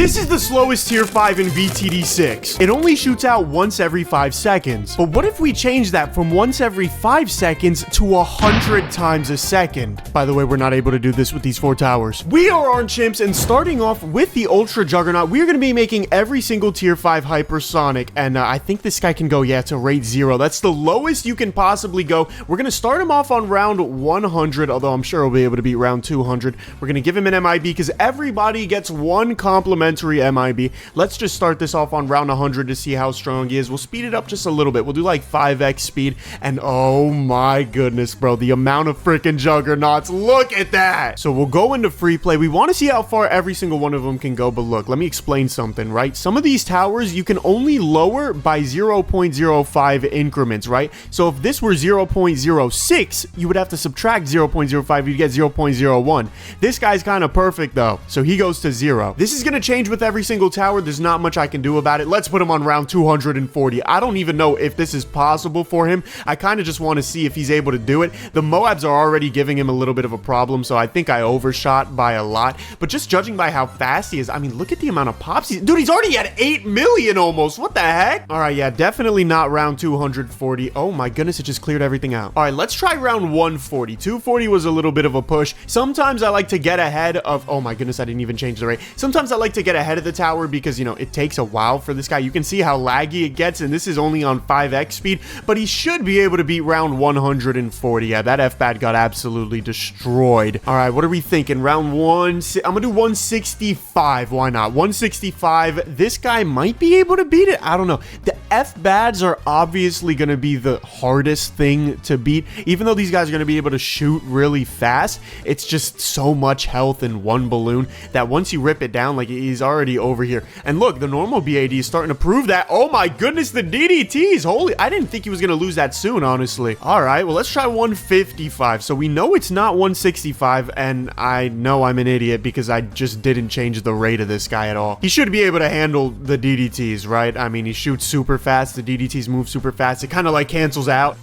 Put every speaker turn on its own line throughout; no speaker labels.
This is the slowest tier 5 in BTD6. It only shoots out once every 5 seconds. But what if we change that from once every 5 seconds to 100 times a second? By the way, we're not able to do this with these 4 towers. We are Orange Chimps, and starting off with the Ultra Juggernaut, we're going to be making every single tier 5 Hypersonic. And I think this guy can go, yeah, to rate 0. That's the lowest you can possibly go. We're going to start him off on round 100, although I'm sure he'll be able to beat round 200. We're going to give him an MIB because everybody gets one complimentary MIB. Let's just start this off on round 100 to see how strong he is. We'll speed it up just a little bit. We'll do like 5x speed. And oh my goodness, bro, the amount of freaking Juggernauts. Look at that. So we'll go into free play. We want to see how far every single one of them can go. But look, let me explain something, right? Some of these towers you can only lower by 0.05 increments, right? So if this were 0.06, you would have to subtract 0.05. You'd get 0.01. This guy's kind of perfect though. So he goes to 0. This is going to change with every single tower. There's not much I can do about it. Let's put him on round 240. I don't even know if this is possible for him. I kind of just want to see if he's able to do it. The Moabs are already giving him a little bit of a problem, so I think I overshot by a lot. But just judging by how fast he is, I mean, look at the amount of pops. Dude, he's already at 8 million almost. What the heck? All right, yeah, definitely not round 240. Oh my goodness, it just cleared everything out. All right, let's try round 140. 240 was a little bit of a push. Sometimes I like to get ahead of... Oh my goodness, I didn't even change the rate. Sometimes I like to get ahead of the tower because, you know, it takes a while for this guy. You can see how laggy it gets, and this is only on 5x speed, but he should be able to beat round 140. Yeah, that F-Bat got absolutely destroyed. All right, what are we thinking? Round 1... I'm gonna do 165. Why not? 165. This guy might be able to beat it. I don't know. The F-Bats are obviously gonna be the hardest thing to beat. Even though these guys are gonna be able to shoot really fast, it's just so much health in one balloon that once you rip it down, like, he's already over here. And look, the normal BAD is starting to prove that. Oh my goodness, the DDTs. Holy, I didn't think he was gonna lose that soon, honestly. All right, well, let's try 155. So we know it's not 165, and I know I'm an idiot because I just didn't change the rate of this guy at all. He should be able to handle the DDTs, right? I mean, he shoots super fast. The DDTs move super fast. It kind of like cancels out.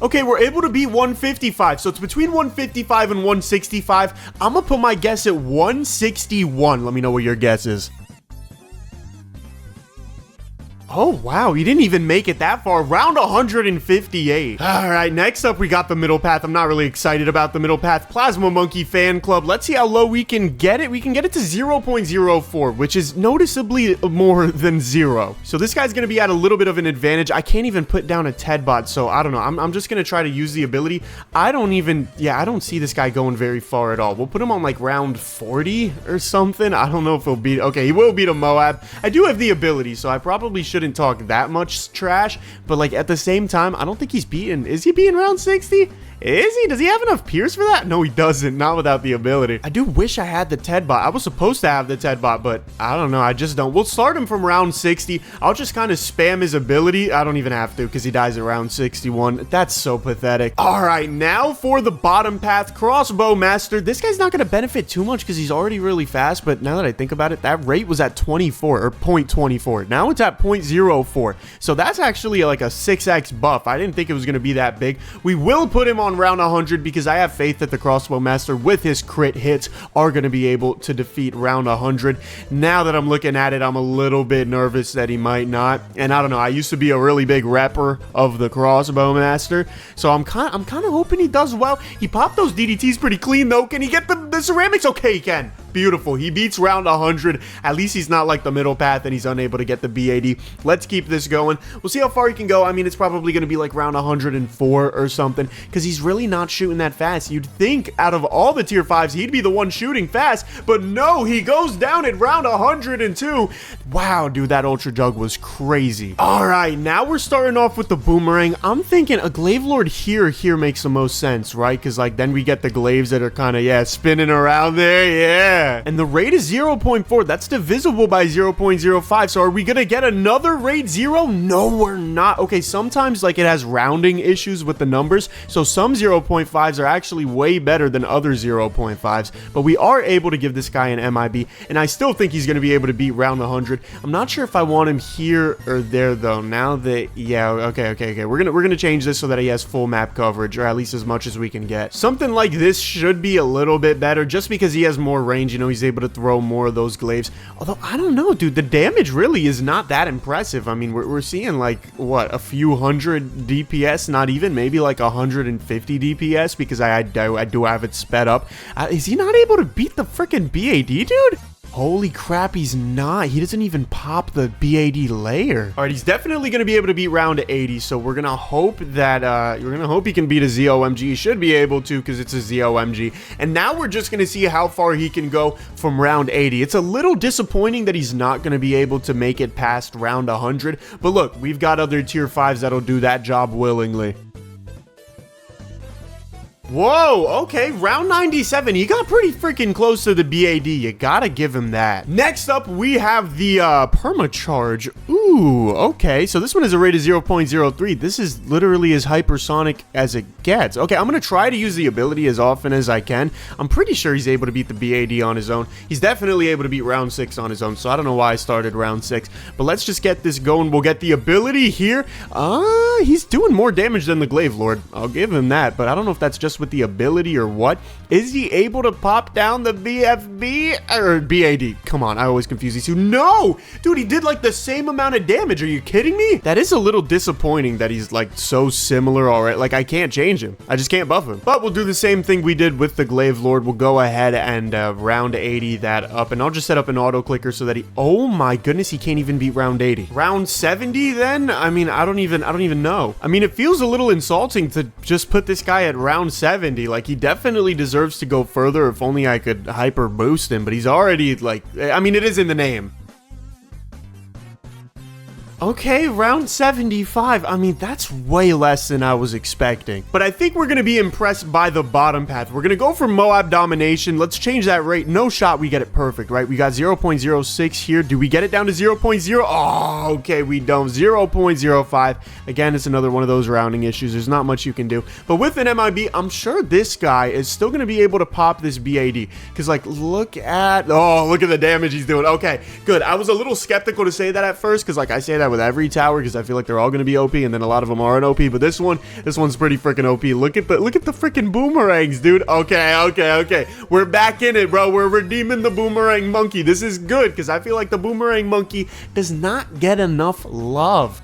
Okay, we're able to beat 155, so it's between 155 and 165. I'm gonna put my guess at 161. Let me know what your guess is. Oh, wow, he didn't even make it that far. Round 158. All right, next up, we got the middle path. I'm not really excited about the middle path. Plasma Monkey Fan Club. Let's see how low we can get it. We can get it to 0.04, which is noticeably more than 0. So this guy's going to be at a little bit of an advantage. I can't even put down a TED bot, so I don't know. I'm just going to try to use the ability. I don't see this guy going very far at all. We'll put him on like round 40 or something. I don't know if he'll beat... Okay, he will beat a Moab. I do have the ability, so I probably shouldn't talk that much trash, but like at the same time, I don't think he's beaten. Is he beating round 60? Is he? Does he have enough Pierce for that? No, he doesn't. Not without the ability. I do wish I had the TED bot. I was supposed to have the TED bot, but I don't know. I just don't. We'll start him from round 60. I'll just kind of spam his ability. I don't even have to because he dies at round 61. That's so pathetic. All right, now for the bottom path, Crossbow Master. This guy's not going to benefit too much because he's already really fast, but now that I think about it, that rate was at 24 or 0.24. Now it's at 0.04. So that's actually like a 6x buff. I didn't think it was going to be that big. We will put him on round 100 because I have faith that the Crossbow Master with his crit hits are going to be able to defeat round 100. Now that I'm looking at it, I'm a little bit nervous that he might not. And I don't know, I used to be a really big repper of the Crossbow Master, so I'm kind of hoping he does well. He popped those DDTs pretty clean though. Can he get the ceramics? Okay, he can. Beautiful. He beats round 100. At least he's not like the middle path and he's unable to get the BAD. Let's keep this going. We'll see how far he can go. I mean, it's probably going to be like round 104 or something because he's really not shooting that fast. You'd think out of all the tier 5s, he'd be the one shooting fast, but no, he goes down at round 102. Wow, dude, that Ultra Jug was crazy. All right, now we're starting off with the Boomerang. I'm thinking a Glaive Lord here makes the most sense, right? Because like then we get the Glaives that are kind of, yeah, spinning around there. Yeah. And the rate is 0.4. That's divisible by 0.05. So are we going to get another rate 0? No, we're not. Okay, sometimes like it has rounding issues with the numbers. So some 0.5s are actually way better than other 0.5s. But we are able to give this guy an MIB. And I still think he's going to be able to beat round 100. I'm not sure if I want him here or there though. Now that, yeah, okay. We're gonna change this so that he has full map coverage, or at least as much as we can get. Something like this should be a little bit better just because he has more range. You know, he's able to throw more of those glaives. Although, I don't know, dude, the damage really is not that impressive. I mean, we're seeing like, what, a few hundred DPS, not even, maybe like 150 DPS because I do have it sped up. Is he not able to beat the freaking BAD, dude? Holy crap, he's not. He doesn't even pop the BAD layer. All right, he's definitely going to be able to beat round 80, so we're going to hope that, he can beat a ZOMG. He should be able to because it's a ZOMG. And now we're just going to see how far he can go from round 80. It's a little disappointing that he's not going to be able to make it past round 100, but look, we've got other tier 5s that'll do that job willingly. Whoa, okay, round 97. He got pretty freaking close to the BAD. You gotta give him that. Next up, we have the permacharge. Ooh, okay, so this one is a rate of 0.03. This is literally as hypersonic as it gets. Okay, I'm gonna try to use the ability as often as I can. I'm pretty sure he's able to beat the BAD on his own. He's definitely able to beat round 6 on his own, so I don't know why I started round 6. But let's just get this going. We'll get the ability here. He's doing more damage than the Glaive Lord. I'll give him that, but I don't know if that's just with the ability or what. Is he able to pop down the BFB or BAD? Come on, I always confuse these two. No, dude, he did like the same amount of damage. Are you kidding me? That is a little disappointing that he's like so similar already. Like, I can't change him. I just can't buff him. But we'll do the same thing we did with the Glaive Lord. We'll go ahead and round 80 that up, and I'll just set up an auto clicker so that he, oh my goodness, he can't even beat round 80. Round 70 then? I mean, I don't even know. I mean, it feels a little insulting to just put this guy at round 70. Like, he definitely deserves to go further. If only I could hyper boost him, but he's already like, I mean, it is in the name. Okay, round 75. I mean, that's way less than I was expecting. But I think we're going to be impressed by the bottom path. We're going to go for Moab Domination. Let's change that rate. No shot we get it perfect, right? We got 0.06 here. Do we get it down to 0.0? Oh, okay, we don't. 0.05. Again, it's another one of those rounding issues. There's not much you can do. But with an MIB, I'm sure this guy is still going to be able to pop this BAD. Because, like, look at the damage he's doing. Okay, good. I was a little skeptical to say that at first because, like, I say that with every tower because I feel like they're all going to be OP, and then a lot of them aren't OP, but this one's pretty freaking OP. Look at the freaking boomerangs, dude. Okay. We're back in it, bro. We're redeeming the boomerang monkey. This is good because I feel like the boomerang monkey does not get enough love.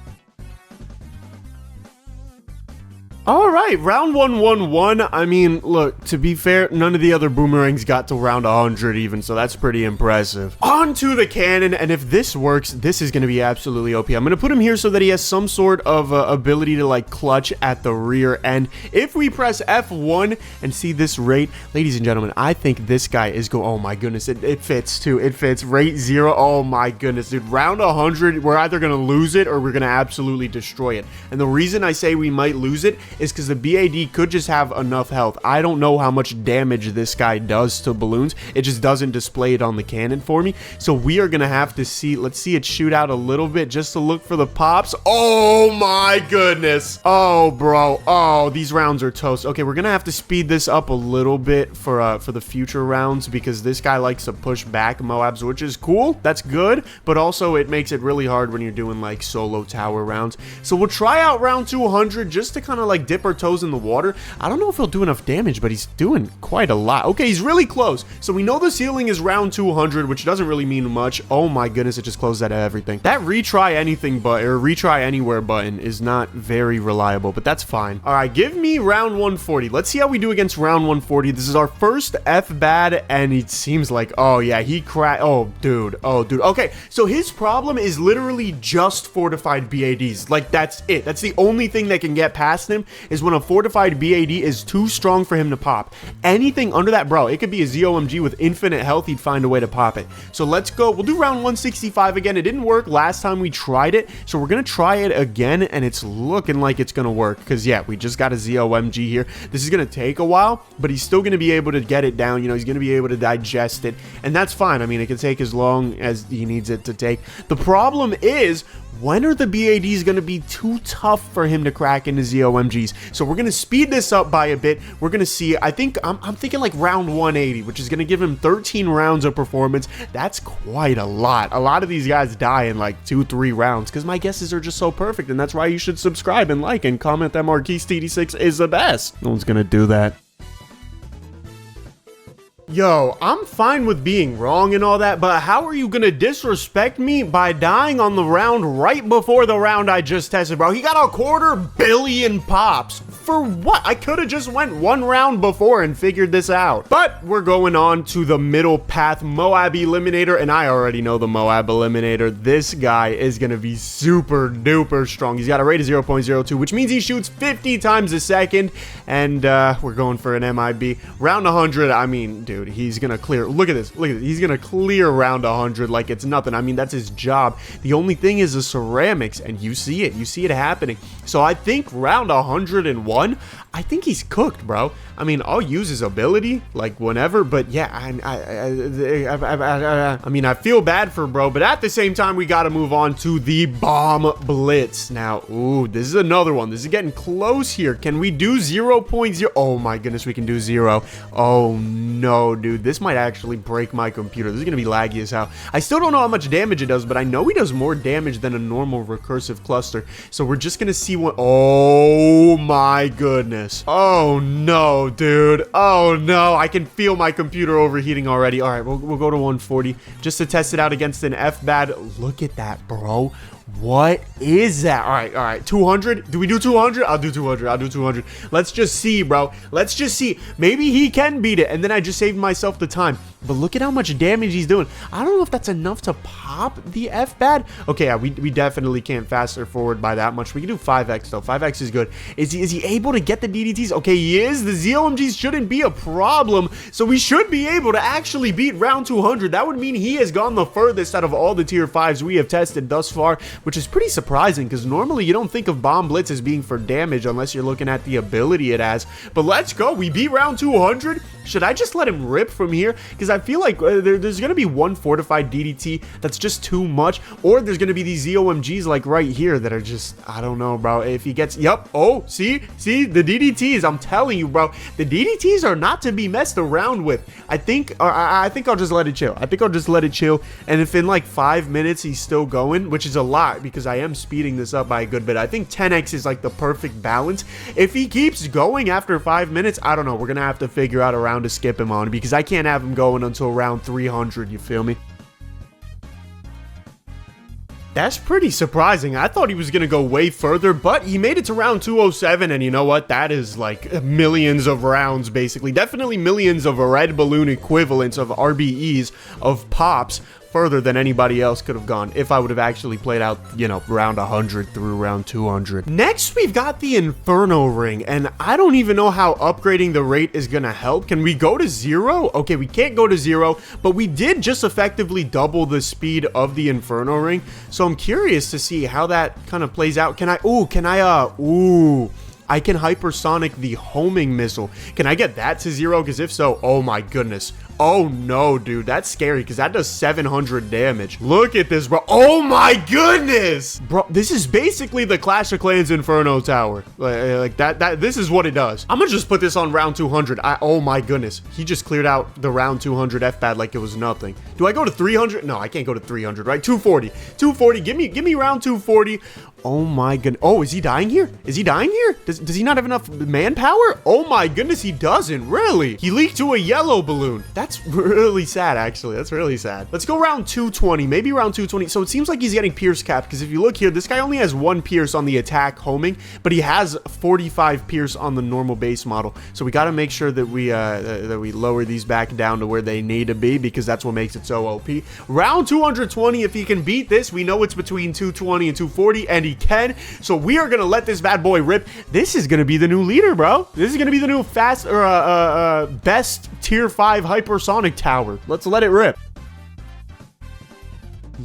All right, round 111. I mean, look, to be fair, none of the other boomerangs got to round 100 even, so that's pretty impressive. On to the cannon, and if this works, this is going to be absolutely OP. I'm going to put him here so that he has some sort of ability to, like, clutch at the rear end. If we press F1 and see this rate, ladies and gentlemen, I think this guy is oh my goodness, it fits too. It fits. Rate 0. Oh my goodness, dude. Round 100, we're either going to lose it or we're going to absolutely destroy it. And the reason I say we might lose it is because the BAD could just have enough health. I don't know how much damage this guy does to balloons. It just doesn't display it on the cannon for me. So we are going to have to see. Let's see it shoot out a little bit just to look for the pops. Oh my goodness. Oh, bro. Oh, these rounds are toast. Okay, we're going to have to speed this up a little bit for the future rounds because this guy likes to push back Moabs, which is cool. That's good. But also it makes it really hard when you're doing like solo tower rounds. So we'll try out round 200 just to kind of like dip our toes in the water. I don't know if he'll do enough damage, but he's doing quite a lot. Okay, he's really close. So we know the ceiling is round 200, which doesn't really mean much. Oh my goodness, it just closed out of everything. That retry anything but or retry anywhere button is not very reliable, but that's fine. All right, give me round 140. Let's see how we do against round 140. This is our first F-bad, and it seems like, oh yeah, he cracked. Oh dude. Okay, so his problem is literally just fortified BADs. Like, that's it. That's the only thing that can get past him is when a fortified BAD is too strong for him to pop. Anything under that, bro, it could be a ZOMG with infinite health, he'd find a way to pop it. So let's go. We'll do round 165 again. It didn't work last time we tried it, so we're gonna try it again, and it's looking like it's gonna work because yeah, we just got a ZOMG here. This is gonna take a while, but he's still gonna be able to get it down. You know, he's gonna be able to digest it, and that's fine. I mean, it can take as long as he needs it to take. The problem is when are the BADs going to be too tough for him to crack into ZOMGs? So we're going to speed this up by a bit. We're going to see, I'm thinking like round 180, which is going to give him 13 rounds of performance. That's quite a lot. A lot of these guys die in like 2-3 rounds because my guesses are just so perfect, and that's why you should subscribe and like and comment that Marquise TD6 is the best. No one's going to do that. Yo, I'm fine with being wrong and all that, but how are you gonna disrespect me by dying on the round right before the round I just tested, bro? He got a 250 million pops. For what? I could have just went one round before and figured this out. But we're going on to the middle path Moab Eliminator, and I already know the Moab Eliminator. This guy is gonna be super duper strong. He's got a rate of 0.02, which means he shoots 50 times a second, and we're going for an MIB. Round 100, I mean, dude, he's gonna clear. Look at this. Look at this. He's gonna clear round 100 like it's nothing. I mean, that's his job. The only thing is the ceramics, and you see it. You see it happening. So I think round 101, I think he's cooked, bro. I mean, I'll use his ability like whenever, but yeah, I mean, I feel bad for bro, but at the same time, we got to move on to the bomb blitz. Now, ooh, this is another one. This is getting close here. Can we do 0.0? Oh my goodness, we can do 0. Oh no, dude, this might actually break my computer. This is gonna be laggy as hell. I still don't know how much damage it does, but I know he does more damage than a normal recursive cluster. So we're just gonna see what. Oh my goodness. Oh no, dude. Oh no, I can feel my computer overheating already. All right, we'll go to 140 just to test it out against an FBAD. Look at that, bro. What is that? All right, 200. Do we do 200? I'll do 200. I'll do 200. Let's just see, bro. Let's just see. Maybe he can beat it, and then I just saved myself the time. But look at how much damage he's doing. I don't know if that's enough to pop the FBAD. Okay, yeah, we definitely can't faster forward by that much. We can do 5x, though. 5x is good. Is he able to get the DDTs? Okay, he is. The ZOMGs shouldn't be a problem, so we should be able to actually beat round 200. That would mean he has gone the furthest out of all the tier 5s we have tested thus far, which is pretty surprising because normally you don't think of Bomb Blitz as being for damage unless you're looking at the ability it has. But let's go. We beat round 200. Should I just let him rip from here? Because I feel like there's going to be one fortified DDT that's just too much, or there's going to be these ZOMGs like right here that are just, I don't know, bro. If he gets, yep. Oh, see, the DDTs. I'm telling you, bro, the DDTs are not to be messed around with. I think I'll just let it chill. I think I'll just let it chill. And if in like 5 minutes he's still going, which is a lot because I am speeding this up by a good bit. I think 10x is like the perfect balance. If he keeps going after 5 minutes, I don't know. We're going to have to figure out a round to skip him on because I can't have him going until round 300. You feel me? That's pretty surprising. I thought he was going to go way further, but he made it to round 207, and you know what? That is like millions of rounds, basically. Definitely millions of red balloon equivalents of RBEs, of pops, further than anybody else could have gone if I would have actually played out, you know, round 100 through round 200. Next, we've got the Inferno Ring, and I don't even know how upgrading the rate is going to help. Can we go to 0? Okay, we can't go to 0, but we did just effectively double the speed of the Inferno Ring, so I'm curious to see how that kind of plays out. I can hypersonic the homing missile. Can I get that to 0? Because if so, oh my goodness. Oh no, dude, that's scary because that does 700 damage. Look at this, bro. Oh my goodness, bro. This is basically the Clash of Clans Inferno Tower. Like that. This is what it does. I'm gonna just put this on round 200. Oh my goodness, he just cleared out the round 200 FBAD like it was nothing. Do I go to 300? No, I can't go to 300. Right, 240. 240. Give me round 240. Oh my goodness. Oh, is he dying here? Is he dying here? Does he not have enough manpower? Oh my goodness, he doesn't. Really? He leaked to a yellow balloon. That's really sad, actually. That's really sad. Let's go round 220. Maybe round 220. So it seems like he's getting Pierce capped because if you look here, this guy only has 1 Pierce on the attack homing, but he has 45 Pierce on the normal base model. So we got to make sure that we lower these back down to where they need to be because that's what makes it so OP. Round 220. If he can beat this, we know it's between 220 and 240, and he can. So we are gonna let this bad boy rip. This is gonna be the new leader, bro. This is gonna be the new best tier 5 hypersonic tower. Let's let it rip.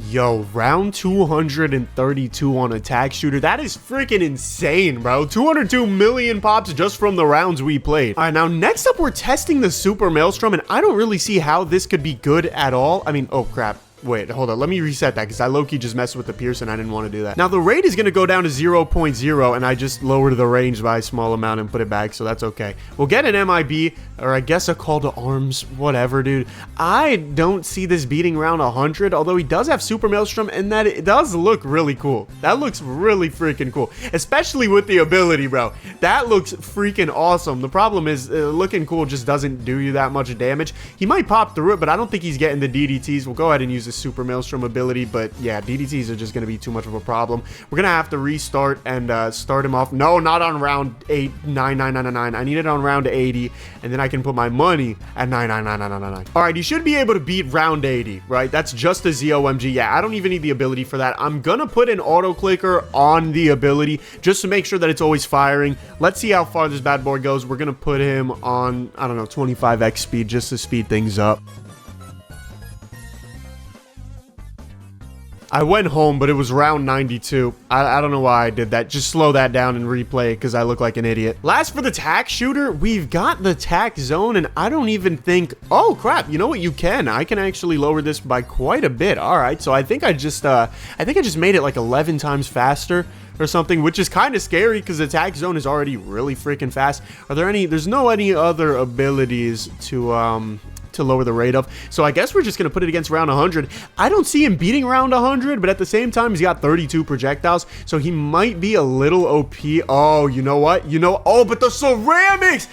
Yo, round 232 on attack shooter. That is freaking insane, bro. 202 million pops just from the rounds we played. All right, now next up, we're testing the Super Maelstrom, and I don't really see how this could be good at all. I mean, oh crap. Wait, hold on. Let me reset that because I low-key just messed with the Pierce and I didn't want to do that. Now, the rate is going to go down to 0.0 and I just lowered the range by a small amount and put it back, so that's okay. We'll get an MIB, or I guess a call to arms, whatever, dude. I don't see this beating around 100, although he does have Super Maelstrom, and that it does look really cool. That looks really freaking cool, especially with the ability, bro. That looks freaking awesome. The problem is looking cool just doesn't do you that much damage. He might pop through it, but I don't think he's getting the DDTs. We'll go ahead and use the Super Maelstrom ability, but yeah, DDTs are just going to be too much of a problem. We're going to have to restart and start him off. No, not on round 89999. I need it on round 80, and then I can put my money at 99999. All right, you should be able to beat round 80, right? That's just a ZOMG. Yeah, I don't even need the ability for that. I'm going to put an auto clicker on the ability just to make sure that it's always firing. Let's see how far this bad boy goes. We're going to put him on, I don't know, 25x speed just to speed things up. I went home, but it was round 92. I don't know why I did that. Just slow that down and replay it because I look like an idiot. Last for the tack shooter, we've got the tack zone, and I don't even think... Oh, crap. You know what? You can. I can actually lower this by quite a bit. All right, so I think I just made it like 11 times faster or something, which is kind of scary because the attack zone is already really freaking fast. Are there any... There's no any other abilities to lower the rate of, so I guess we're just gonna put it against round 100. I don't see him beating round 100, but at the same time he's got 32 projectiles, so he might be a little OP. Oh, you know what, oh, but the ceramics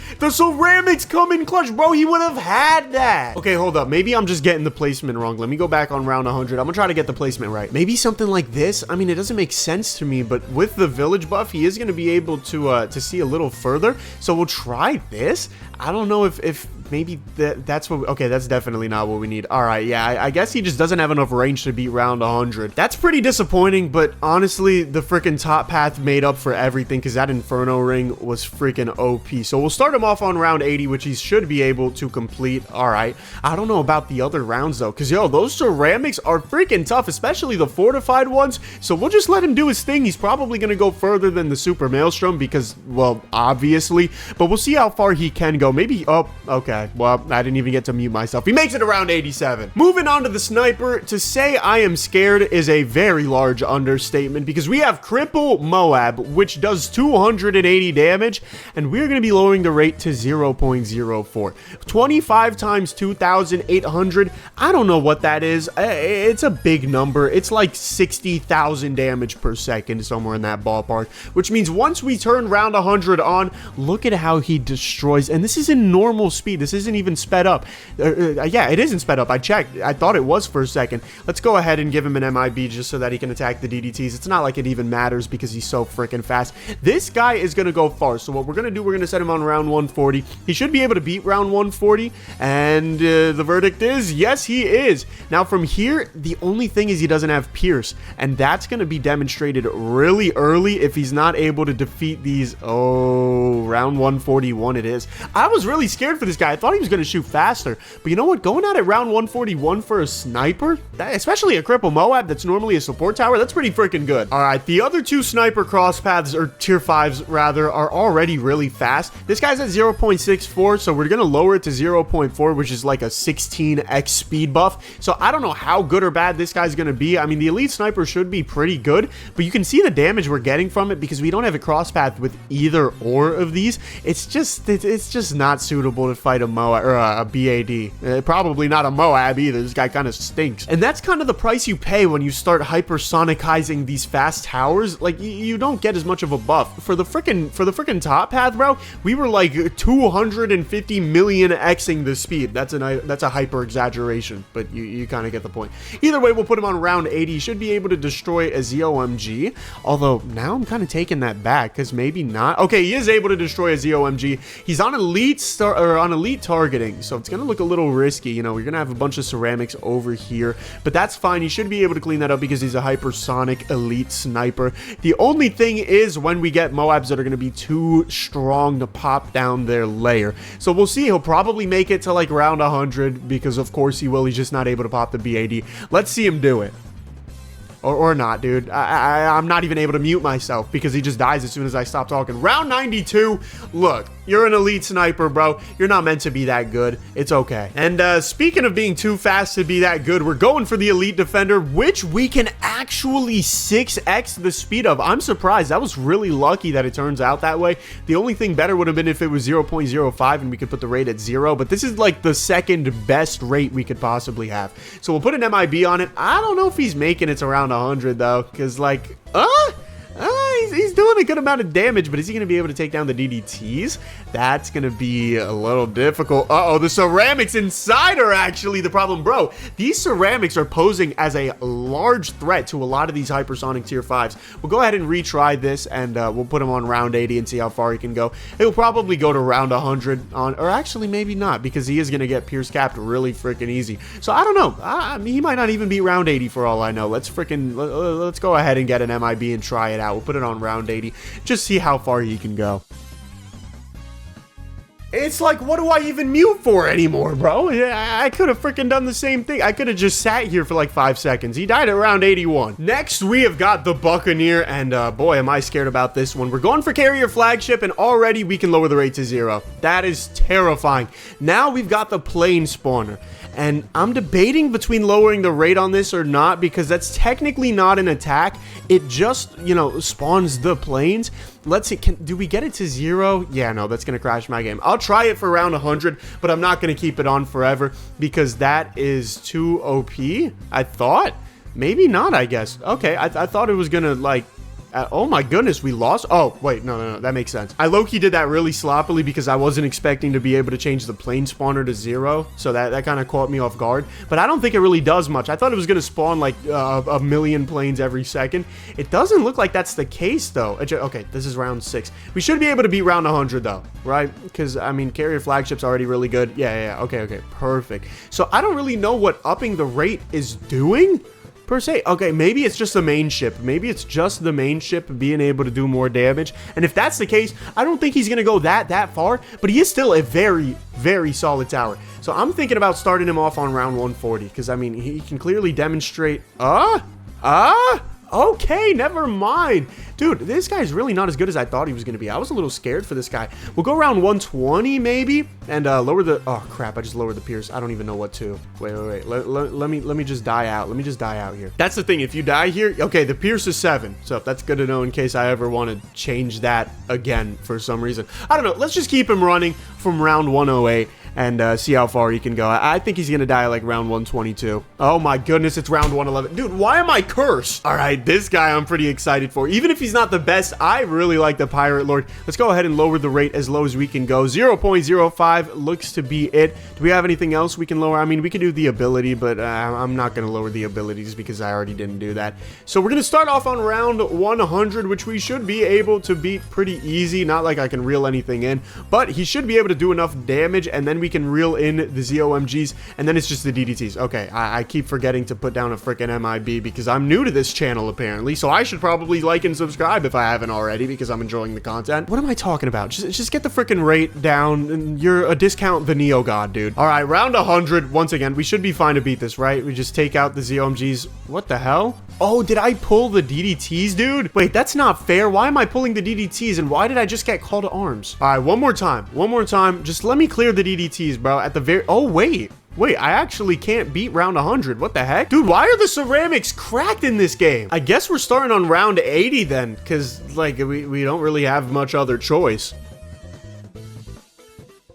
come in clutch, bro. He would have had that. Okay, hold up, maybe I'm just getting the placement wrong. Let me go back on round 100. I'm gonna try to get the placement right. Maybe something like this. I mean, it doesn't make sense to me, but with the village buff, he is gonna be able to see a little further, so we'll try this. I don't know if maybe that's what... Okay, that's definitely not what we need. All right, yeah, I guess he just doesn't have enough range to beat round 100. That's pretty disappointing, but honestly, the freaking top path made up for everything because that Inferno ring was freaking OP. So we'll start him off on round 80, which he should be able to complete. All right, I don't know about the other rounds, though, because, yo, those ceramics are freaking tough, especially the fortified ones. So we'll just let him do his thing. He's probably going to go further than the Super Maelstrom because, well, obviously, but we'll see how far he can go. Maybe... Oh, okay. Well, I didn't even get to mute myself. He makes it around 87. Moving on to the sniper. To say I am scared is a very large understatement because we have Cripple Moab, which does 280 damage, and we're going to be lowering the rate to 0.04. 25 times 2,800. I don't know what that is. It's a big number. It's like 60,000 damage per second, somewhere in that ballpark, which means once we turn round 100 on, look at how he destroys. And this is in normal speed. This isn't even sped up. Yeah, it isn't sped up. I checked. I thought it was for a second. Let's go ahead and give him an MIB just so that he can attack the DDTs. It's not like it even matters because he's so freaking fast. This guy is going to go far. So what we're going to do, we're going to set him on round 140. He should be able to beat round 140. And the verdict is, yes, he is. Now from here, the only thing is he doesn't have Pierce. And that's going to be demonstrated really early if he's not able to defeat these. Oh, round 141 it is. I was really scared for this guy. I thought he was going to shoot faster. But you know what? Going out at round 141 for a sniper, especially a Cripple Moab that's normally a support tower, that's pretty freaking good. All right, the other two sniper cross paths, or tier 5s rather, are already really fast. This guy's at 0.64, so we're going to lower it to 0.4, which is like a 16x speed buff. So I don't know how good or bad this guy's going to be. I mean, the elite sniper should be pretty good, but you can see the damage we're getting from it because we don't have a cross path with either or of these. It's just not suitable to fight a Moab or a BAD. Probably not a Moab either. This guy kind of stinks. And that's kind of the price you pay when you start hypersonicizing these fast towers. Like, you don't get as much of a buff. For the freaking top path, bro, we were like 250 million Xing the speed. That's a hyper exaggeration, but you kind of get the point. Either way, we'll put him on round 80. He should be able to destroy a ZOMG. Although now I'm kind of taking that back because maybe not. Okay, he is able to destroy a ZOMG. He's on elite targeting, so it's gonna look a little risky. You know, we're gonna have a bunch of ceramics over here, but that's fine. He should be able to clean that up because he's a hypersonic elite sniper. The only thing is when we get Moabs that are gonna be too strong to pop down their layer. So we'll see. He'll probably make it to like round 100 because of course he will. He's just not able to pop the BAD. Let's see him do it. Or not, dude. I'm not even able to mute myself because he just dies as soon as I stop talking. Round 92. Look, you're an elite sniper, bro. You're not meant to be that good. It's okay. And speaking of being too fast to be that good, we're going for the elite defender, which we can actually 6x the speed of. I'm surprised. That was really lucky that it turns out that way. The only thing better would have been if it was 0.05 and we could put the rate at 0, but this is like the second best rate we could possibly have. So we'll put an MIB on it. I don't know if he's making it around 100 though, because like, he's doing a good amount of damage, but is he going to be able to take down the DDTs? That's going to be a little difficult. Uh-oh, the ceramics inside are actually the problem. Bro, these ceramics are posing as a large threat to a lot of these hypersonic tier 5s. We'll go ahead and retry this, and we'll put him on round 80 and see how far he can go. He'll probably go to round 100 on, or actually maybe not, because he is going to get pierce capped really freaking easy. So I don't know. He might not even be round 80 for all I know. Let's go ahead and get an MIB and try it out. We'll put it on round 80. Just see how far he can go. It's like, what do I even mute for anymore, bro? I could have freaking done the same thing. I could have just sat here for like 5 seconds. He died at round 81. Next, we have got the Buccaneer, and boy, am I scared about this one. We're going for carrier flagship, and already we can lower the rate to 0. That is terrifying. Now we've got the plane spawner, and I'm debating between lowering the rate on this or not, because that's technically not an attack. It just, you know, spawns the planes. Let's see, do we get it to 0? Yeah, no, that's going to crash my game. I'll try it for around 100, but I'm not going to keep it on forever because that is too OP, I thought. Maybe not, I guess. Okay, I thought it was going to, like... oh my goodness, we lost? Oh, wait, no, that makes sense. I low-key did that really sloppily because I wasn't expecting to be able to change the plane spawner to 0, so that kind of caught me off guard. But I don't think it really does much. I thought it was going to spawn like a million planes every second. It doesn't look like that's the case, though. Okay, this is round 6. We should be able to beat round 100, though, right? Because, I mean, carrier flagship's already really good. Yeah, okay, perfect. So I don't really know what upping the rate is doing, per se. Okay, maybe it's just the main ship. Maybe it's just the main ship being able to do more damage. And if that's the case, I don't think he's going to go that far, but he is still a very, very solid tower. So I'm thinking about starting him off on round 140 because, I mean, he can clearly demonstrate... Okay, never mind. Dude, this guy's really not as good as I thought he was going to be. I was a little scared for this guy. We'll go around 120 maybe and lower the... Oh, crap. I just lowered the pierce. I don't even know what to. Wait. Let me just die out. Let me just die out here. That's the thing. If you die here... Okay, the pierce is 7. So that's good to know in case I ever want to change that again for some reason. I don't know. Let's just keep him running from round 108. And see how far he can go. I think he's gonna die like round 122. Oh my goodness, it's round 111. Dude, why am I cursed? All right, this guy I'm pretty excited for. Even if he's not the best, I really like the Pirate Lord. Let's go ahead and lower the rate as low as we can go. 0.05 looks to be it. Do we have anything else we can lower? I mean, we could do the ability, but I'm not gonna lower the ability just because I already didn't do that. So we're gonna start off on round 100, which we should be able to beat pretty easy. Not like I can reel anything in, but he should be able to do enough damage, and then we can reel in the ZOMGs, and then it's just the DDTs. Okay, I keep forgetting to put down a freaking MIB because I'm new to this channel apparently, so I should probably like and subscribe if I haven't already because I'm enjoying the content. What am I talking about? Just get the freaking rate down, and you're a discount the Neo God, dude. All right, round 100. Once again, we should be fine to beat this, right? We just take out the ZOMGs. What the hell? Oh, did I pull the DDTs, dude? Wait, that's not fair. Why am I pulling the DDTs, and why did I just get call to arms? All right, one more time. Just let me clear the DDTs, bro. At the very... Oh, wait, I actually can't beat round 100. What the heck? Dude, why are the ceramics cracked in this game? I guess we're starting on round 80 then, because, like, we don't really have much other choice.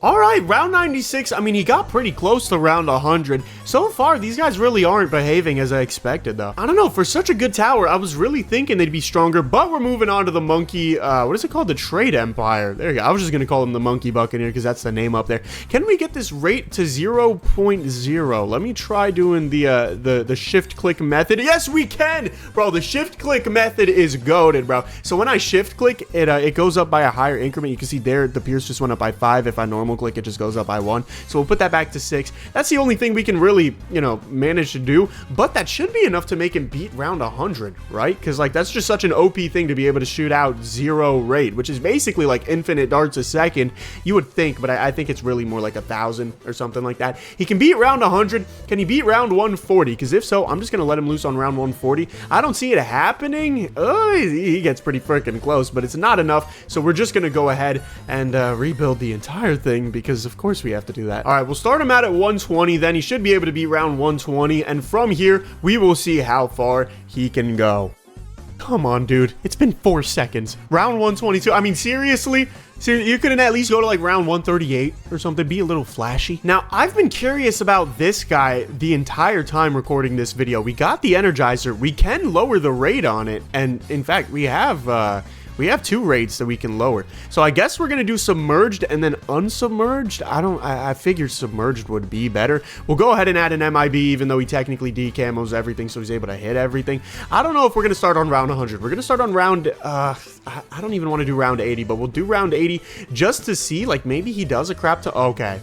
All right, round 96. I mean, he got pretty close to round 100. So far, these guys really aren't behaving as I expected, though. I don't know. For such a good tower, I was really thinking they'd be stronger, but we're moving on to the monkey. What is it called? The Trade Empire. There you go. I was just going to call him the Monkey Buccaneer because that's the name up there. Can we get this rate to 0.0? Let me try doing the shift-click method. Yes, we can! Bro, the shift-click method is goated, bro. So when I shift-click, it goes up by a higher increment. You can see there, the pierce just went up by 5 if I normal normal click, it just goes up by 1. So we'll put that back to 6. That's the only thing we can really, you know, manage to do. But that should be enough to make him beat round 100, right? Because, like, that's just such an OP thing to be able to shoot out 0 rate, which is basically like infinite darts a second, you would think. But I think it's really more like 1,000 or something like that. He can beat round 100. Can he beat round 140? Because if so, I'm just going to let him loose on round 140. I don't see it happening. He gets pretty freaking close, but it's not enough. So we're just going to go ahead and rebuild the entire thing because, of course, we have to do that. All right, we'll start him out at 120. Then he should be able to beat round 120. And from here, we will see how far he can go. Come on, dude. It's been 4 seconds. Round 122. I mean, seriously? You couldn't at least go to like round 138 or something, be a little flashy. Now, I've been curious about this guy the entire time recording this video. We got the Energizer. We can lower the rate on it. And in fact, we have 2 rates that we can lower. So I guess we're going to do submerged and then unsubmerged. I figured submerged would be better. We'll go ahead and add an MIB, even though he technically decamos everything, so he's able to hit everything. I don't know if we're going to start on round 100. We're going to start on round, I don't even want to do round 80, but we'll do round 80 just to see, like, maybe he does a crap to, okay.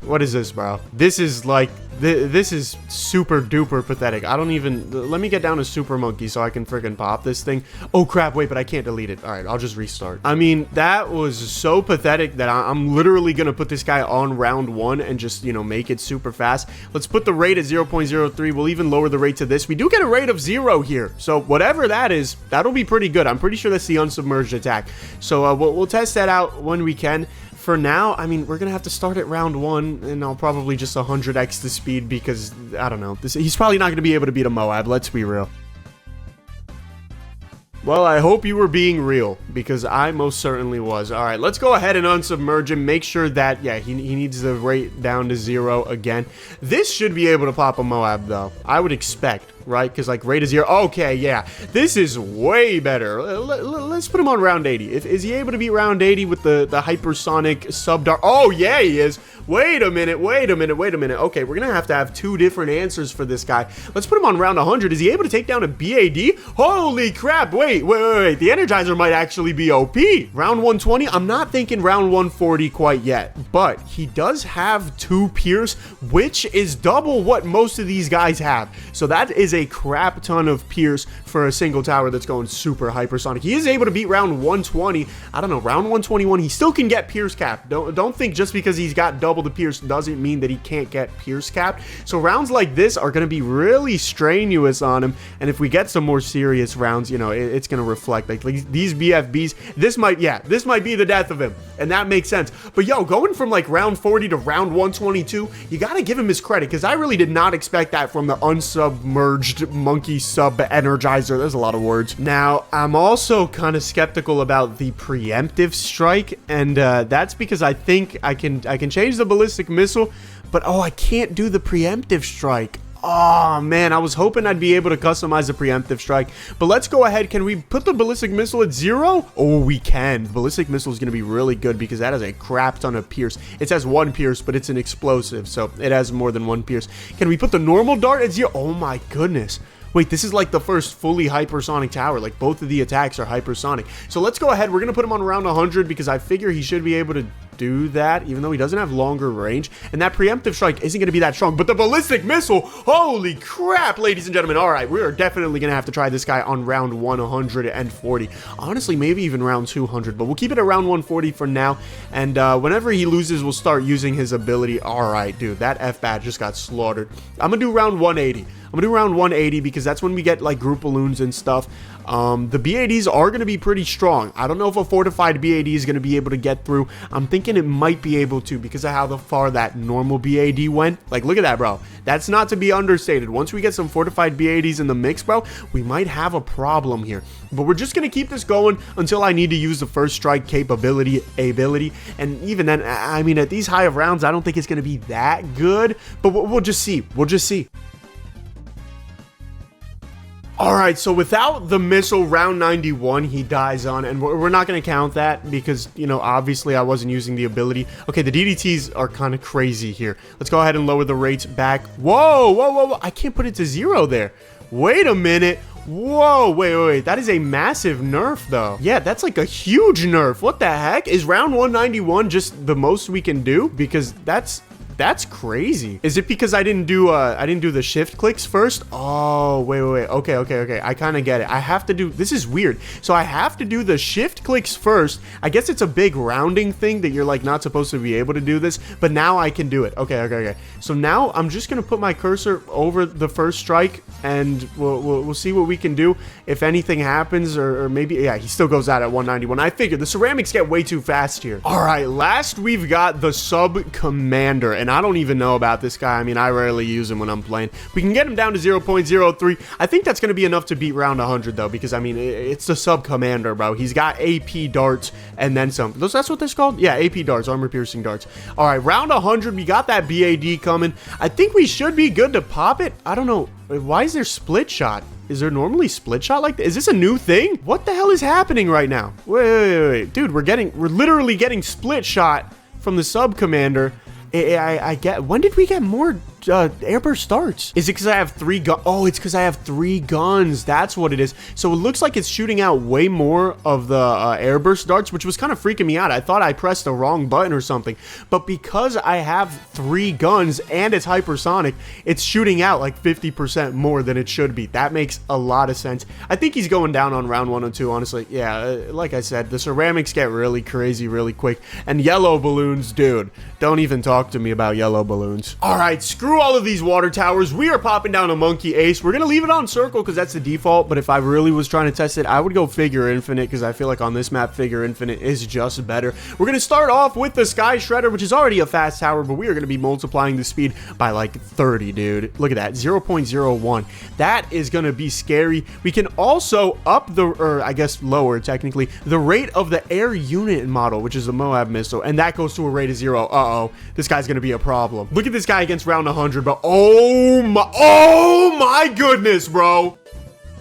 What is this, bro? This is like, this is super duper pathetic. I don't even, let me get down to Super Monkey so I can freaking pop this thing. Oh crap, wait, but I can't delete it. All right, I'll just restart. I mean, that was so pathetic that I'm literally gonna put this guy on round 1 and just, you know, make it super fast. Let's put the rate at 0.03. We'll even lower the rate to this. We do get a rate of 0 here. So whatever that is, that'll be pretty good. I'm pretty sure that's the unsubmerged attack. So we'll test that out when we can. For now, I mean, we're going to have to start at round 1, and I'll probably just 100x the speed because, I don't know, he's probably not going to be able to beat a Moab, let's be real. Well, I hope you were being real, because I most certainly was. All right, let's go ahead and unsubmerge him. Make sure that, yeah, he needs the rate down to 0 again. This should be able to pop a Moab, though. I would expect, right? Because, like, rate is 0. Okay, yeah. This is way better. Let's put him on round 80. Is he able to beat round 80 with the hypersonic sub-dart? Oh, yeah, he is. Wait a minute. Okay, we're going to have 2 different answers for this guy. Let's put him on round 100. Is he able to take down a BAD? Holy crap. Wait. The Energizer might actually be OP. Round 120, I'm not thinking round 140 quite yet, but he does have 2 Pierce, which is double what most of these guys have. So that is a crap ton of Pierce for a single tower that's going super hypersonic. He is able to beat round 120. I don't know, round 121, he still can get Pierce cap. Don't think just because he's got double the Pierce doesn't mean that he can't get Pierce cap. So rounds like this are going to be really strenuous on him, and if we get some more serious rounds, you know, it's going to reflect. Like these BFBs, this might be the death of him, and that makes sense. But yo, going from like round 40 to round 122, you got to give him his credit, because I really did not expect that from the unsubmerged monkey sub Energizer. There's a lot of words. Now, I'm also kind of skeptical about the preemptive strike, and that's because I think I can change the ballistic missile, but oh, I can't do the preemptive strike. Oh man, I was hoping I'd be able to customize the preemptive strike, but let's go ahead. Can we put the ballistic missile at 0? Oh, we can. The ballistic missile is going to be really good because that has a crap ton of Pierce. It says 1 Pierce, but it's an explosive, so it has more than 1 Pierce. Can we put the normal dart at 0? Oh my goodness. Wait, this is like the first fully hypersonic tower. Like, both of the attacks are hypersonic. So let's go ahead. We're going to put him on around 100 because I figure he should be able to do that, even though he doesn't have longer range. And that preemptive strike isn't going to be that strong. But the ballistic missile, holy crap, ladies and gentlemen. All right, we are definitely going to have to try this guy on round 140. Honestly, maybe even round 200. But we'll keep it around 140 for now. And whenever he loses, we'll start using his ability. All right, dude, that F-Bat just got slaughtered. I'm going to do round 180. I'm gonna do round 180 because that's when we get like group balloons and stuff. The BADs are gonna be pretty strong. I don't know if a fortified BAD is gonna be able to get through. I'm thinking it might be able to because of how far that normal BAD went. Like, look at that, bro. That's not to be understated. Once we get some fortified BADs in the mix, bro, we might have a problem here. But we're just gonna keep this going until I need to use the first strike ability. And even then, I mean, at these high of rounds, I don't think it's gonna be that good. But we'll just see. We'll just see. Alright, so without the missile, round 91, he dies on, and we're not going to count that because, you know, obviously I wasn't using the ability. Okay, the DDTs are kind of crazy here. Let's go ahead and lower the rates back. Whoa, I can't put it to 0 there. Wait a minute. Whoa, wait. That is a massive nerf, though. Yeah, that's like a huge nerf. What the heck? Is round 191 just the most we can do? Because that's crazy. Is it because I didn't do the shift clicks first? Oh, wait. Okay. I kind of get it. I have to do, this is weird. So I have to do the shift clicks first. I guess it's a big rounding thing that you're like not supposed to be able to do this, but now I can do it. Okay. So now I'm just going to put my cursor over the first strike and we'll see what we can do. If anything happens or maybe, yeah, he still goes out at 191. I figured the ceramics get way too fast here. All right, last we've got the sub commander. And I don't even know about this guy. I mean, I rarely use him when I'm playing. We can get him down to 0.03. I think that's going to be enough to beat round 100, though, because, I mean, it's the sub-commander, bro. He's got AP darts and then some. That's what this called? Yeah, AP darts, armor-piercing darts. All right, round 100, we got that BAD coming. I think we should be good to pop it. I don't know. Why is there split shot? Is there normally split shot like this? Is this a new thing? What the hell is happening right now? Wait. Dude, we're literally getting split shot from the sub-commander. I get, when did we get more airburst darts? Is it because I have 3 guns? Oh, it's because I have 3 guns. That's what it is. So it looks like it's shooting out way more of the airburst darts, which was kind of freaking me out. I thought I pressed the wrong button or something. But because I have 3 guns and it's hypersonic, it's shooting out like 50% more than it should be. That makes a lot of sense. I think he's going down on round 102, honestly. Yeah, like I said, the ceramics get really crazy really quick. And yellow balloons, dude, don't even talk to me about yellow balloons. All right, screw all of these water towers. We are popping down a monkey ace. We're gonna leave it on circle because that's the default, but if I really was trying to test it, I would go figure infinite because I feel like on this map figure infinite is just better. We're gonna start off with the sky shredder, which is already a fast tower, but we are gonna be multiplying the speed by like 30, dude. Look at that, 0.01. That is gonna be scary. We can also up the, or I guess lower technically, the rate of the air unit model, which is the Moab missile, and that goes to a rate of 0. Uh-oh, this guy's gonna be a problem. Look at this guy against round 100, but oh my goodness, bro.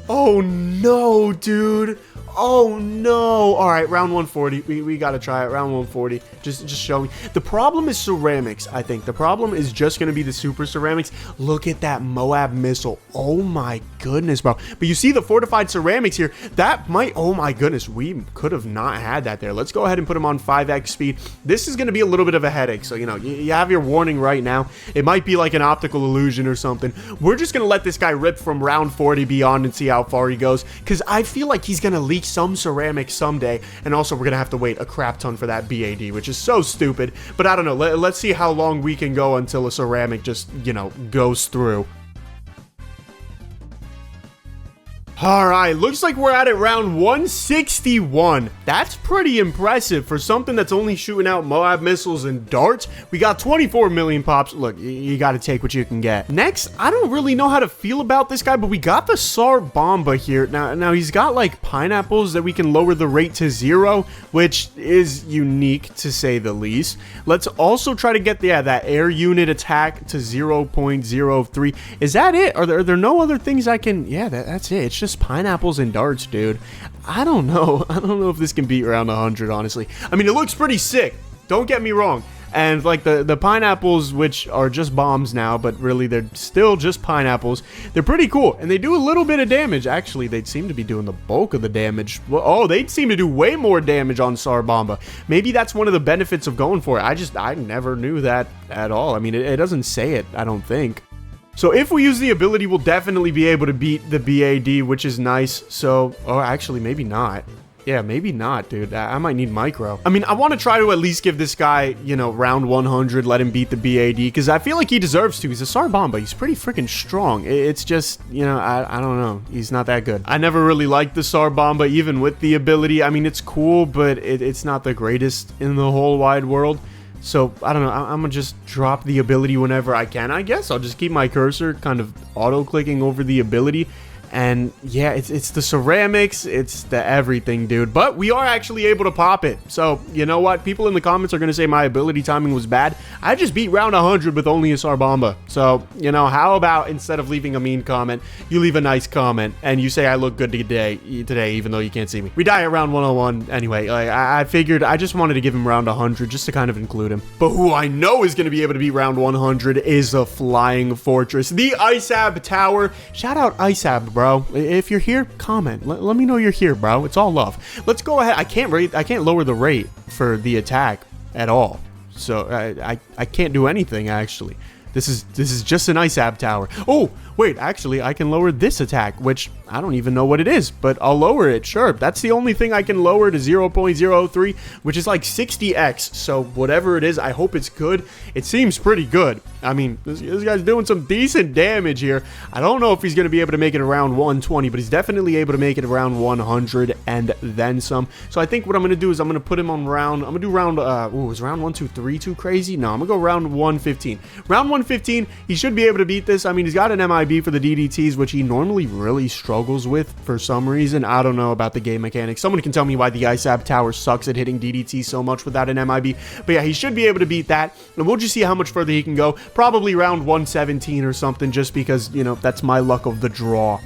Oh no, dude. Oh no. All right, round 140. We gotta try it. Round 140. Just show me. The problem is ceramics, I think. The problem is just gonna be the super ceramics. Look at that Moab missile. Oh my goodness, bro. But you see the fortified ceramics here. That might, oh my goodness, we could have not had that there. Let's go ahead and put him on 5x speed. This is gonna be a little bit of a headache. So, you know, you have your warning right now. It might be like an optical illusion or something. We're just gonna let this guy rip from round 40 beyond and see how far he goes. Because I feel like he's gonna leak some ceramics someday, and also we're gonna have to wait a crap ton for that BAD, which is so stupid. But I don't know, let's see how long we can go until a ceramic just, you know, goes through. All right, looks like we're at it round 161. That's pretty impressive for something that's only shooting out Moab missiles and darts. We got 24 million pops. Look, you got to take what you can get. Next, I don't really know how to feel about this guy, but we got the SAR Bomba here. Now he's got like pineapples that we can lower the rate to 0, which is unique to say the least. Let's also try to get that air unit attack to 0.03. Is that it? Are there no other things I can? Yeah, that's it. It's just pineapples and darts, dude. I don't know if this can beat round 100, honestly. I mean, it looks pretty sick, don't get me wrong. And like the pineapples, which are just bombs now, but really they're still just pineapples, they're pretty cool, and they do a little bit of damage. Actually, they seem to be doing the bulk of the damage. Well, oh, they seem to do way more damage on SAR Bomba. Maybe that's one of the benefits of going for it. I never knew that at all. I mean, it doesn't say it, I don't think. So if we use the ability, we'll definitely be able to beat the BAD, which is nice. So, oh, actually, maybe not. Yeah, maybe not, dude. I might need micro. I mean, I want to try to at least give this guy, you know, round 100, let him beat the BAD, because I feel like he deserves to. He's a SAR Bomba. He's pretty freaking strong. It's just, you know, I don't know. He's not that good. I never really liked the SAR Bomba, even with the ability. I mean, it's cool, but it's not the greatest in the whole wide world. So, I don't know, I'm gonna just drop the ability whenever I can, I guess. I'll just keep my cursor kind of auto-clicking over the ability. And yeah, it's the ceramics, it's the everything, dude. But we are actually able to pop it. So, you know what? People in the comments are going to say my ability timing was bad. I just beat round 100 with only a SAR Bomba. So, you know, how about instead of leaving a mean comment, you leave a nice comment and you say I look good today, even though you can't see me. We die at round 101 anyway. Like, I figured I just wanted to give him round 100 just to kind of include him. But who I know is going to be able to beat round 100 is the Flying Fortress, the ISAB Tower. Shout out ISAB, bro. bro. If you're here, comment. Let me know you're here, bro. It's all love. Let's go ahead. I can't lower the rate for the attack at all. So I can't do anything, actually. This is just an ice ab tower. Oh, wait, actually, I can lower this attack, which I don't even know what it is, but I'll lower it, sure. That's the only thing I can lower to 0.03, which is like 60x. So whatever it is, I hope it's good. It seems pretty good. I mean, this guy's doing some decent damage here. I don't know if he's going to be able to make it around 120, but he's definitely able to make it around 100 and then some. So I think what I'm going to do is I'm going to put him on round, I'm going to do round, is round 1, 2, 3 too crazy? No, I'm going to go round 115. Round 115, he should be able to beat this. I mean, he's got an MIB for the DDTs, which he normally really struggles with for some reason. I don't know about the game mechanics. Someone can tell me why the Ice Ab Tower sucks at hitting DDT so much without an MIB. But yeah, he should be able to beat that. And we'll just see how much further he can go. Probably round 117 or something, just because, you know, that's my luck of the draw.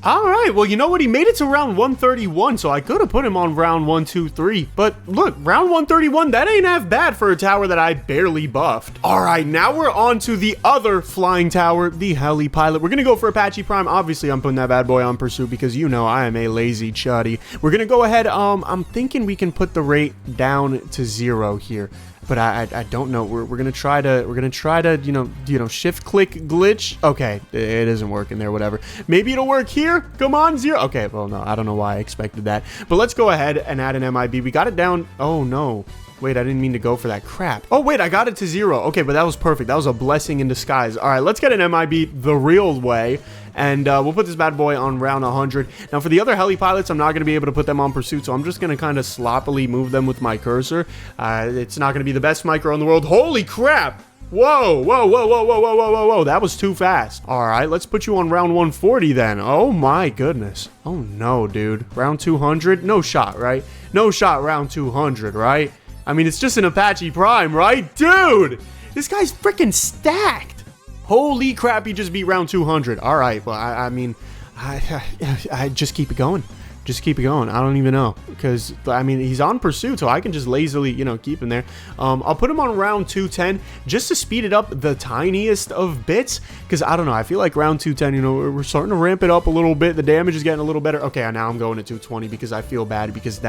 All right, well, you know what? He made it to round 131, so I could have put him on round 1, 2, 3. But look, round 131, that ain't half bad for a tower that I barely buffed. All right, now we're on to the other flying tower, the Heli Pilot. We're going to go for Apache Prime. Obviously, I'm putting that bad boy on Pursuit because, you know, I am a lazy chuddy. We're going to go ahead. I'm thinking we can put the rate down to 0 here. But I don't know. We're gonna try to you know shift click glitch. Okay, it isn't working there. Whatever. Maybe it'll work here. Come on, 0. Okay, well no, I don't know why I expected that. But let's go ahead and add an MIB. We got it down. Oh no. Wait, I didn't mean to go for that crap. Oh, wait, I got it to 0. Okay, but that was perfect. That was a blessing in disguise. All right, let's get an MIB the real way. And we'll put this bad boy on round 100. Now, for the other heli pilots, I'm not going to be able to put them on Pursuit, so I'm just going to kind of sloppily move them with my cursor. It's not going to be the best micro in the world. Holy crap! Whoa, whoa, whoa, whoa, whoa, whoa, whoa, whoa, whoa. That was too fast. All right, let's put you on round 140 then. Oh, my goodness. Oh, no, dude. Round 200? No shot, right? No shot round 200, right? I mean, it's just an Apache Prime, right? Dude, this guy's freaking stacked. Holy crap, he just beat round 200. All right, well, I mean, I just keep it going. Just keep it going. I don't even know. Because, I mean, he's on Pursuit, so I can just lazily, you know, keep him there. I'll put him on round 210 just to speed it up the tiniest of bits. Because, I don't know, I feel like round 210, you know, we're starting to ramp it up a little bit. The damage is getting a little better. Okay, now I'm going to 220 because I feel bad because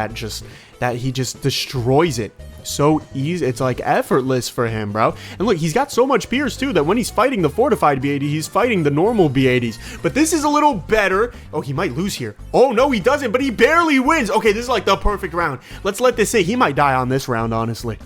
he just destroys it. So easy. It's like effortless for him, bro. And look, he's got so much Pierce too that when he's fighting the fortified B80, he's fighting the normal B80s. But this is a little better. Oh, he might lose here. Oh, no, he doesn't, but he barely wins. Okay, this is like the perfect round. Let's let this sit. He might die on this round, honestly.